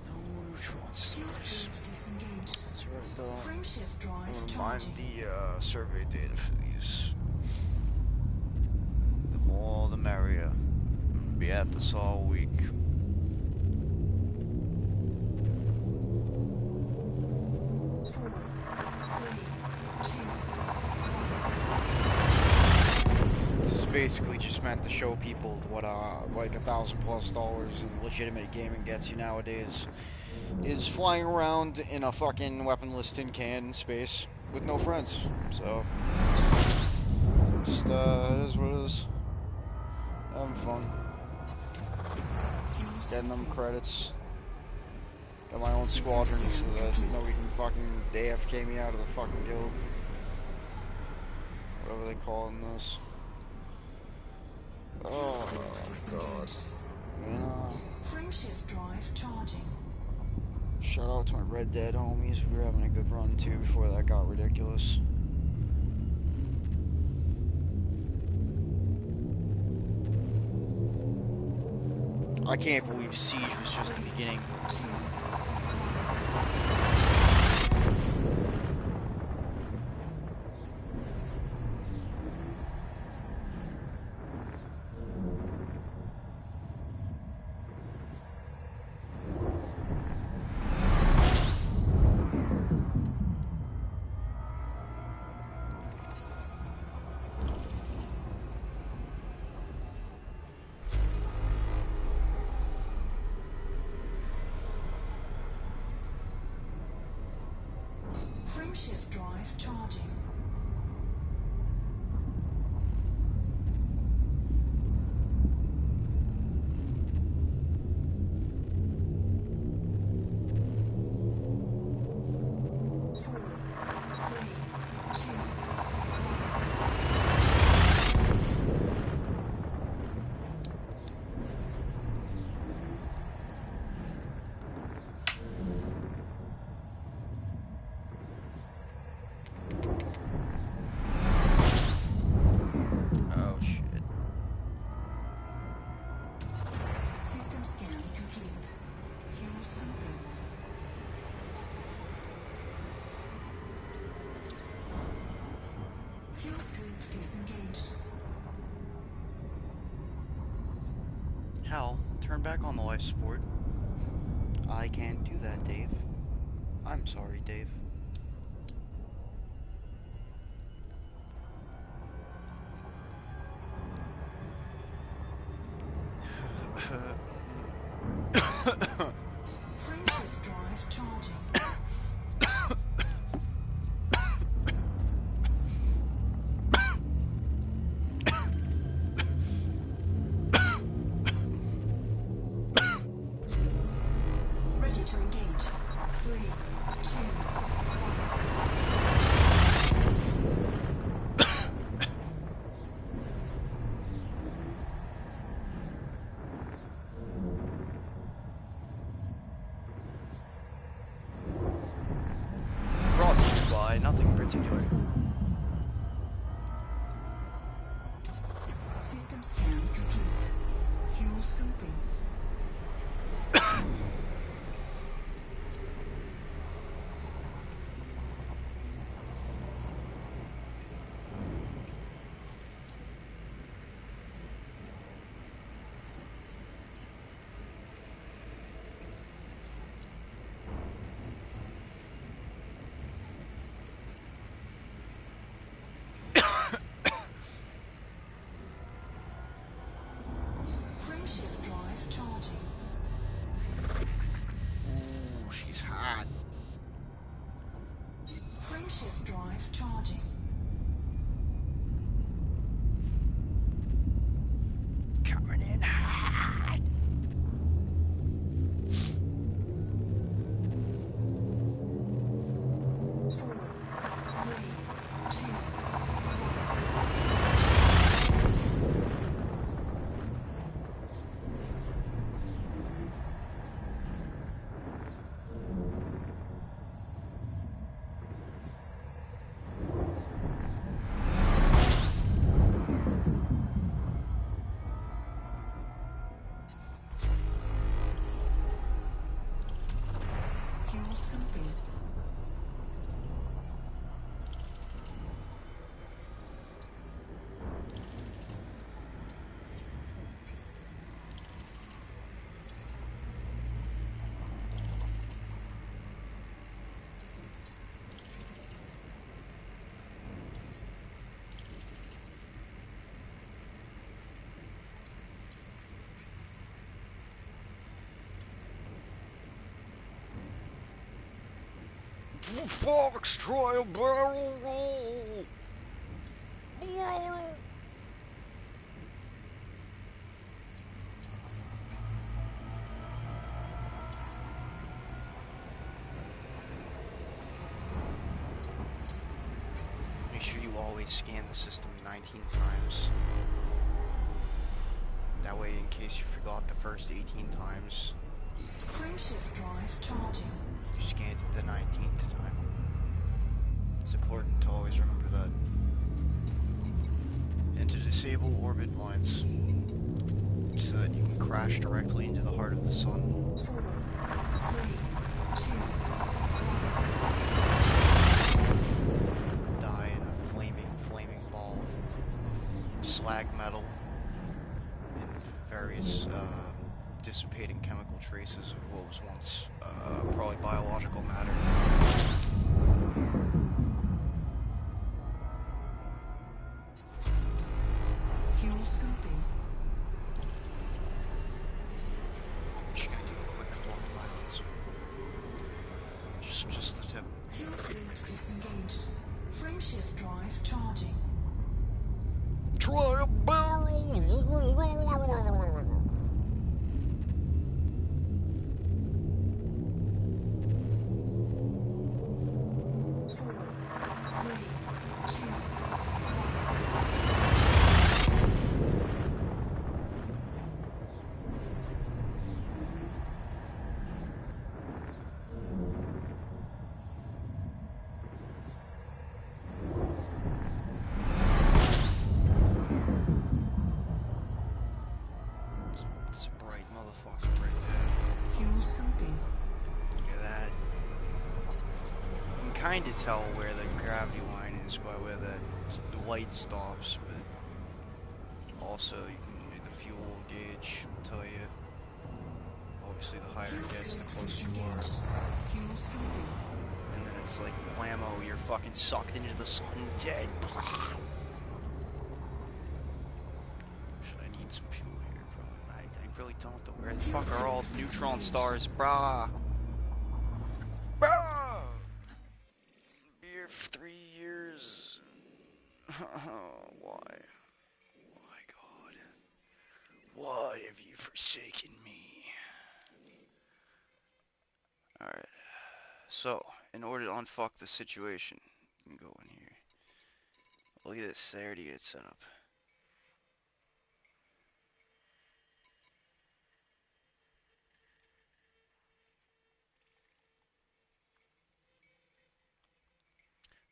No neutron stars. Disengaged. That's right, though. Frameshift I'm drive gonna mine charging. the survey data for these. The more the merrier. I'm gonna be at this all week. This is basically just meant to show people what like $1,000+ in legitimate gaming gets you nowadays is flying around in a fucking weaponless tin can in space with no friends. So just it is what it is. Having fun. Getting them credits. Got my own squadron so that nobody can fucking AFK me out of the fucking guild. Whatever they call in this. Oh god. You know. Frameshift drive charging. Shout out to my Red Dead homies. We were having a good run too before that got ridiculous. I can't believe Siege was just the beginning. Frameshift drive charging. Oh shit. System scan complete. Fuels open. Fuel scope disengaged. Hell, turn back on the life support. I can't do that, Dave. I'm sorry, Dave. Frameshift drive charging. Ready to engage. 3, Brought to you by nothing in particular. 2. System scan complete. Fuel scoping. Frameshift drive charging. Coming in hot. Four, three, two. Fuel scooping. Fox, try a barrel roll. Make sure you always scan the system 19 times. That way, in case you forgot the first 18 times, Frameshift drive charging. you scanned it the 19th time. It's important to always remember that. And to disable orbit blinds, so that you can crash directly into the heart of the sun. 4, 3, 2. Die in a flaming ball of slag metal and various dissipating chemical traces of what was once probably biological matter. Fuel scooping. Just gonna do a quick floor by this one. Just the tip. Fuel link disengaged. Frameshift drive charging. Try a barrel! 4, 3, 2. It's a bright motherfucker right there. Fuel scooping. Look at that. You can kind of tell where the gravity line is by where the light stops, but also you can the fuel gauge will tell you. Obviously, the higher it gets, the closer you are. Fuel scooping. And then it's like blammo, you're fucking sucked into the sun, dead. Should I need some fuel here, bro? I really don't, though. Where the fuck are all neutron stars, brah? Brah! Been here for 3 years. Why? Why, God? Why have you forsaken me? Alright. So, in order to unfuck the situation, you can go in here. Look at this, I already get it set up.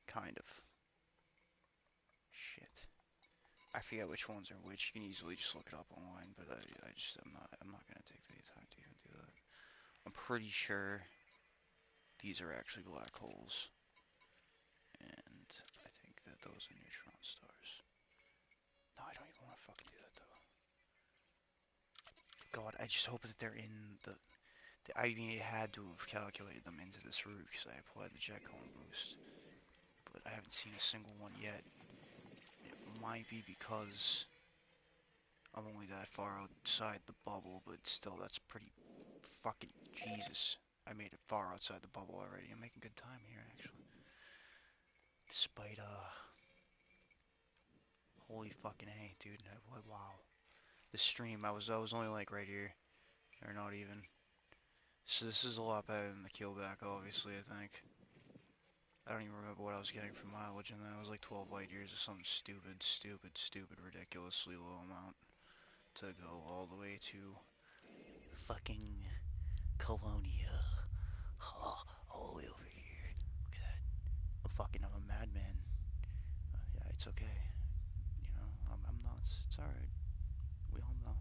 Kind of. Shit. I forget which ones are which. You can easily just look it up online, but I'm not gonna take the time to even do that. I'm pretty sure these are actually black holes, and I think that those are neutron stars. No, I don't even want to fucking do that though. God, I just hope that they're in the. I mean, it had to have calculated them into this route because I applied the jet cone boost, but I haven't seen a single one yet. It might be because I'm only that far outside the bubble, but still, that's pretty fucking Jesus. I made it far outside the bubble already. I'm making good time here, actually. Holy fucking A, dude. Wow. The stream, I was only like right here. Or not even. So this is a lot better than the Keelback, obviously, I think. I don't even remember what I was getting for mileage in that. It was like 12 light years or something stupid, ridiculously low amount to go all the way to fucking Colonia. All the way over here. Look at that. I'm a madman. Yeah, it's okay. You know, I'm nuts. It's alright. We all know.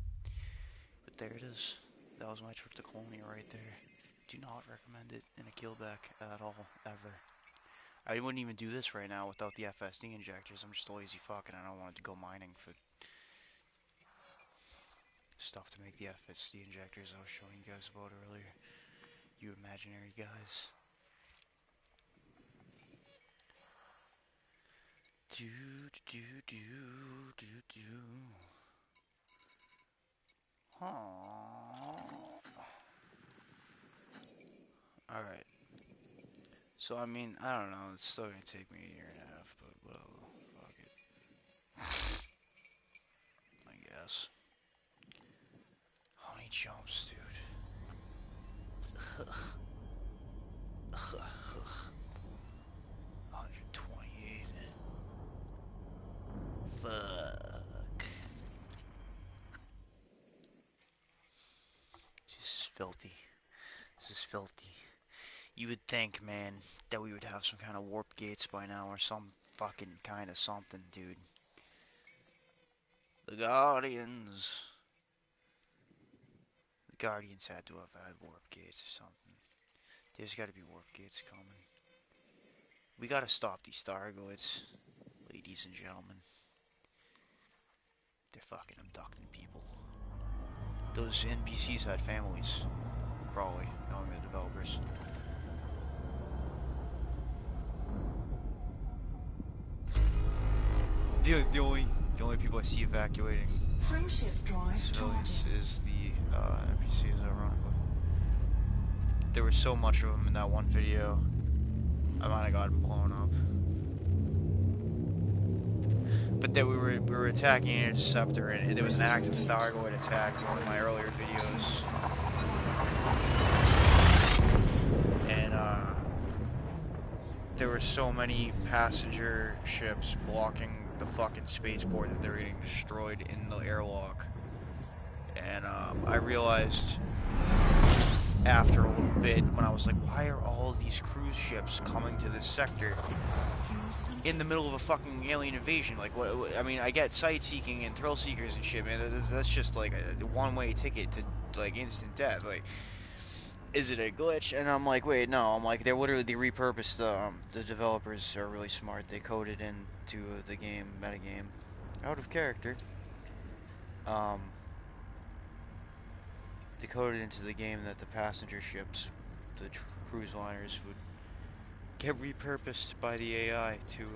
But there it is. That was my trip to Colonia right there. Do not recommend it in a keelback at all, ever. I wouldn't even do this right now without the FSD injectors. I'm just a lazy fuck and I don't want to go mining for stuff to make the FSD injectors I was showing you guys about earlier. You imaginary guys. Do. Alright. So, I mean, I don't know. It's still gonna take me a year and a half, but whatever. Fuck it. I guess. How many jumps, dude? 128. Fuck. This is filthy. This is filthy. You would think, man, that we would have some kind of warp gates by now or some fucking kind of something, dude. The Guardians. The Guardians had to have had warp gates or something. There's gotta be warp gates coming. We gotta stop these Stargoids, ladies and gentlemen. They're fucking abducting people. Those NPCs had families, probably, knowing the developers. The only people I see evacuating Frameshift drive civilians charging. is the NPCs, ironically. There was so much of them in that one video, I might have gotten blown up. But that we were attacking an interceptor, and there was an active Thargoid attack in one of my earlier videos. And there were so many passenger ships blocking the fucking spaceport that they were getting destroyed in the airlock. And I realized after a little bit when I was like, why are all these cruise ships coming to this sector in the middle of a fucking alien invasion? Like, what? I mean, I get sightseeking and thrill seekers and shit, man. That's just like a one-way ticket to like instant death. Like, is it a glitch? And I'm like, wait, no. I'm like, they repurposed the developers are really smart. They coded into the game metagame out of character. They coded into the game that the passenger ships, the cruise liners, would get repurposed by the AI to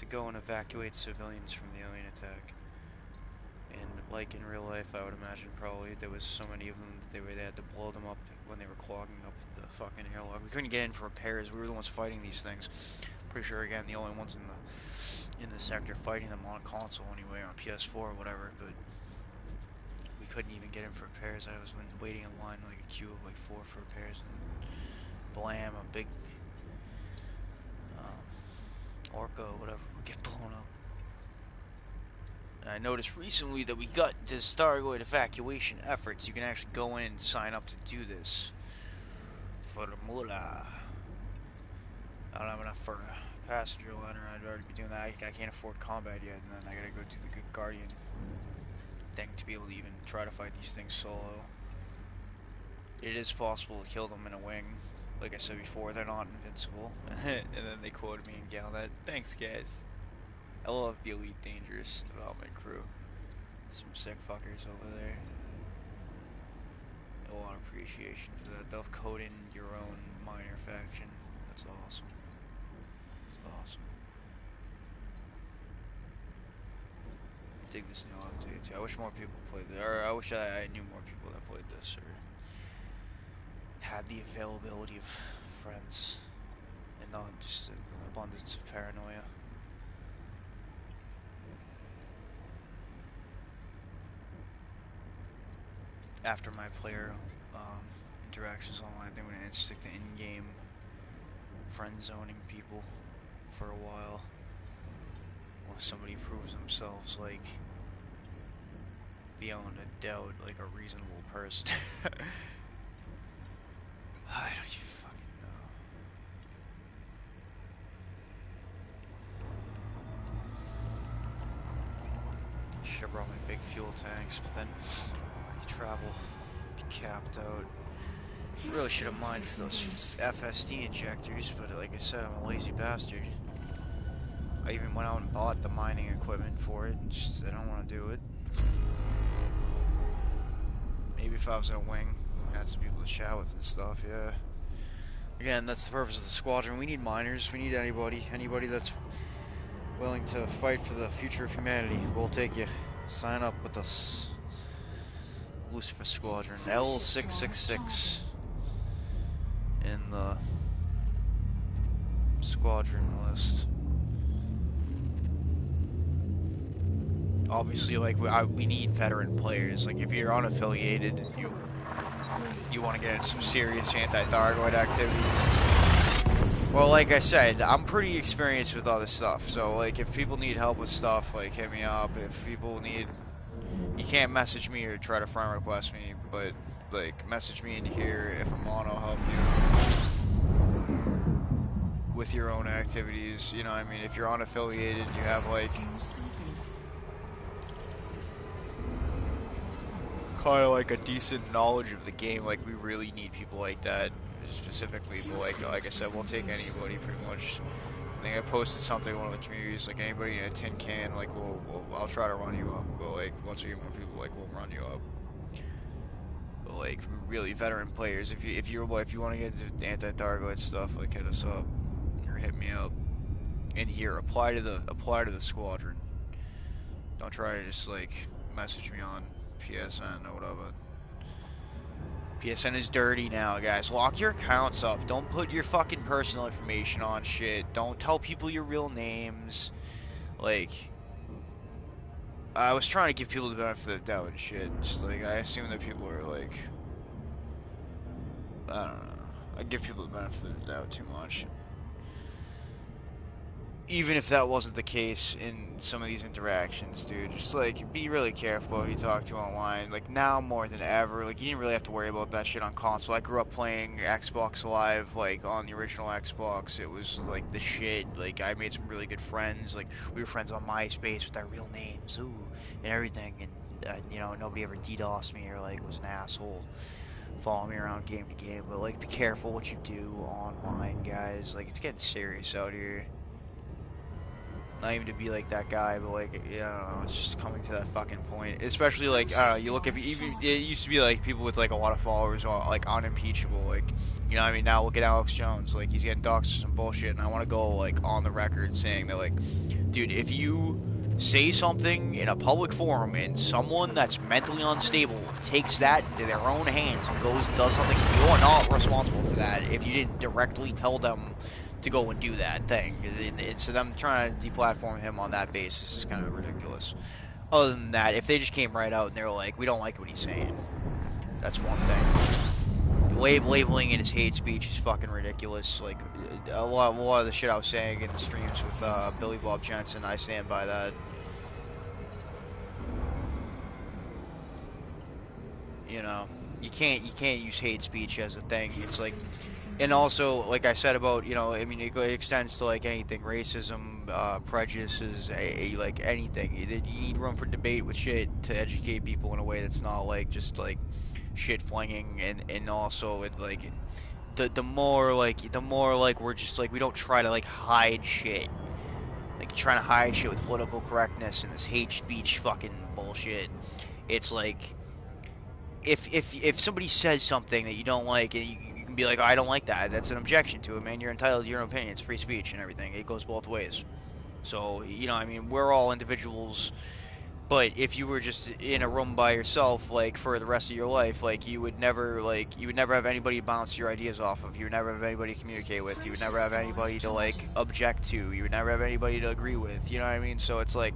go and evacuate civilians from the alien attack. And like in real life, I would imagine probably there was so many of them that they had to blow them up when they were clogging up the fucking airlock. We couldn't get in for repairs. We were the ones fighting these things. Pretty sure again the only ones in the sector fighting them on console anyway, on PS4 or whatever. But we couldn't even get in for repairs. I was waiting in line like a queue of like 4 for repairs, and blam, a big Orca or whatever would get blown up. And I noticed recently that we got this Stargoid evacuation efforts. You can actually go in and sign up to do this for the moolah. I don't have enough for a passenger liner. I'd already be doing that. I can't afford combat yet, and then I gotta go do the good Guardian thing to be able to even try to fight these things solo. It is possible to kill them in a wing. Like I said before, they're not invincible. And then they quoted me in Galnet. Thanks, guys. I love the Elite Dangerous development crew. Some sick fuckers over there. A lot of appreciation for that. They'll code in your own minor faction. That's awesome. That's awesome. Dig this new update too. I wish more people played this. Or I wish I knew more people that played this, or had the availability of friends, and not just an abundance of paranoia. after my player um, interactions online, I think we're gonna stick to in-game friend zoning people for a while, unless somebody proves themselves like beyond a doubt, like a reasonable person. I don't even fucking know. Should have brought my big fuel tanks, but then you travel, get capped out. Really should have mined for those FSD injectors, but like I said, I'm a lazy bastard. I even went out and bought the mining equipment for it, and just I don't want to do it. Maybe if I was in a wing, had some people to chat with and stuff, yeah. Again, that's the purpose of the squadron. We need miners, we need anybody that's willing to fight for the future of humanity. We'll take you. Sign up with us. Lucifer Squadron, L666 in the squadron list. Obviously, like we need veteran players. Like if you're unaffiliated and you want to get into some serious anti-Thargoid activities. Well, like I said, I'm pretty experienced with all this stuff. So like if people need help with stuff, like hit me up. If people need, you can't message me or try to friend request me, but like message me in here if I'm on. I'll help you with your own activities. You know what I mean? If you're unaffiliated, you have like kind of like a decent knowledge of the game, like we really need people like that specifically. But like I said, we'll take anybody pretty much. I think I posted something in one of the communities, like anybody in a tin can, like I'll try to run you up. But like once we get more people, like we'll run you up. But like really veteran players, if you want to get into anti-Thargoid stuff, like hit us up or hit me up. And here, apply to the squadron. Don't try to just like message me on PSN or whatever. PSN is dirty now, guys. Lock your accounts up. Don't put your fucking personal information on shit. Don't tell people your real names. Like, I was trying to give people the benefit of the doubt and shit. Just like, I assume that people are like, I don't know. I give people the benefit of the doubt too much. Even if that wasn't the case in some of these interactions, dude, just like be really careful who you talk to online. Like now more than ever, like you didn't really have to worry about that shit on console. I grew up playing Xbox Live, like on the original Xbox. It was like the shit. Like I made some really good friends. Like we were friends on MySpace with our real names, ooh, and everything. And you know, nobody ever DDoSed me or like was an asshole following me around game to game. But like, be careful what you do online, guys. Like it's getting serious out here. Not even to be like that guy, but like, yeah, I don't know, it's just coming to that fucking point. Especially like, I don't know, you look at, even, it used to be like people with like a lot of followers are like unimpeachable, like, you know what I mean? Now look at Alex Jones, like he's getting doxxed for some bullshit, and I want to go like on the record saying that like, dude, if you say something in a public forum and someone that's mentally unstable takes that into their own hands and goes and does something, you are not responsible for that if you didn't directly tell them to go and do that thing. So them trying to deplatform him on that basis is kind of ridiculous. Other than that, if they just came right out and they were like, we don't like what he's saying, that's one thing. Labeling it as hate speech is fucking ridiculous. Like a lot of the shit I was saying in the streams with Billy Bob Jensen, I stand by that. You know, you can't use hate speech as a thing. It's like, and also, like I said about, you know, I mean, it extends to like anything, racism, prejudices, like anything. You need room for debate with shit to educate people in a way that's not like just like shit flinging, and also it like the more like we're just like we don't try to like hide shit, like trying to hide shit with political correctness and this hate speech fucking bullshit. It's like if somebody says something that you don't like, and you can be like, oh, I don't like that. That's an objection to it, man. You're entitled to your own opinion. It's free speech and everything. It goes both ways. So you know, I mean, we're all individuals. But if you were just in a room by yourself, like for the rest of your life, like you would never have anybody to bounce your ideas off of. You would never have anybody to communicate with. You would never have anybody to like object to. You would never have anybody to agree with. You know what I mean? So it's like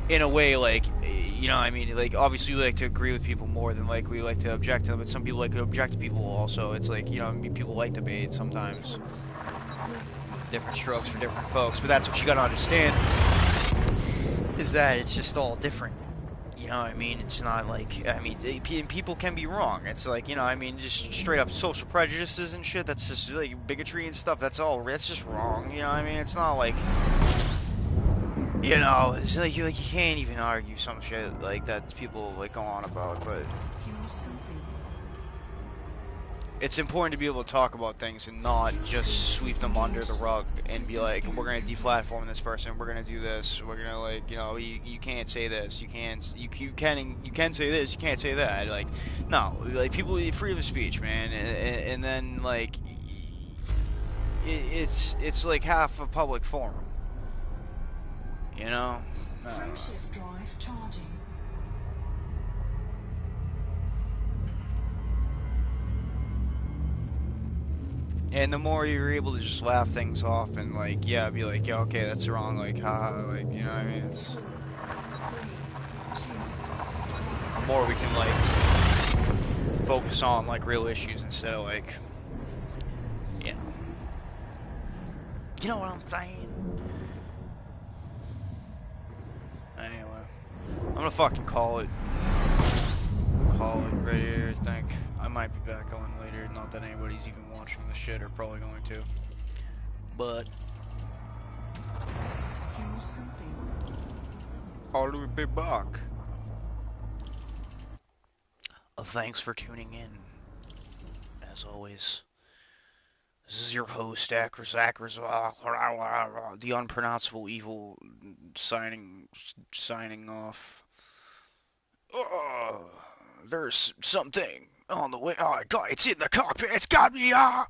in a way, like, I mean, like, obviously we like to agree with people more than like we like to object to them, but some people like to object to people also. It's like, I mean, people like debate sometimes. Different strokes for different folks, but that's what you gotta understand is that it's just all different. I mean, it's not like, I mean, people can be wrong. It's like, I mean, just straight up social prejudices and shit. That's just like bigotry and stuff. That's just wrong. I mean, it's not like, it's like you can't even argue some shit like that people like go on about, but Fuse complete. it's important to be able to talk about things and not Fuse just field sweep system them under the damaged. rug and be System like, we're scan gonna complete. deplatform this person, we're gonna do this, we're gonna like, you can't say this, you can say this, you can't say that. Like, no, like people, freedom of speech, man, and then like, it's like half a public forum, you know. I don't know. Frameshift drive charging. And the more you're able to just laugh things off and like, yeah, be like, yeah, okay, that's wrong, like, haha, like, what I mean, it's 4, 3, 2, the 1. more we can like focus on like real issues instead of like, you know, you know what I'm saying? Anyway, I'm gonna fucking call it. Call it right here. I think I might be back on later. Not that anybody's even watching the shit or probably going to, but Fuse complete. I'll be back. Thanks for tuning in. As always, this is your host, Achraezuxceus, the unpronounceable evil, signing off. Uh, there's something on the way. Oh, God, it's in the cockpit. It's got me. Ah!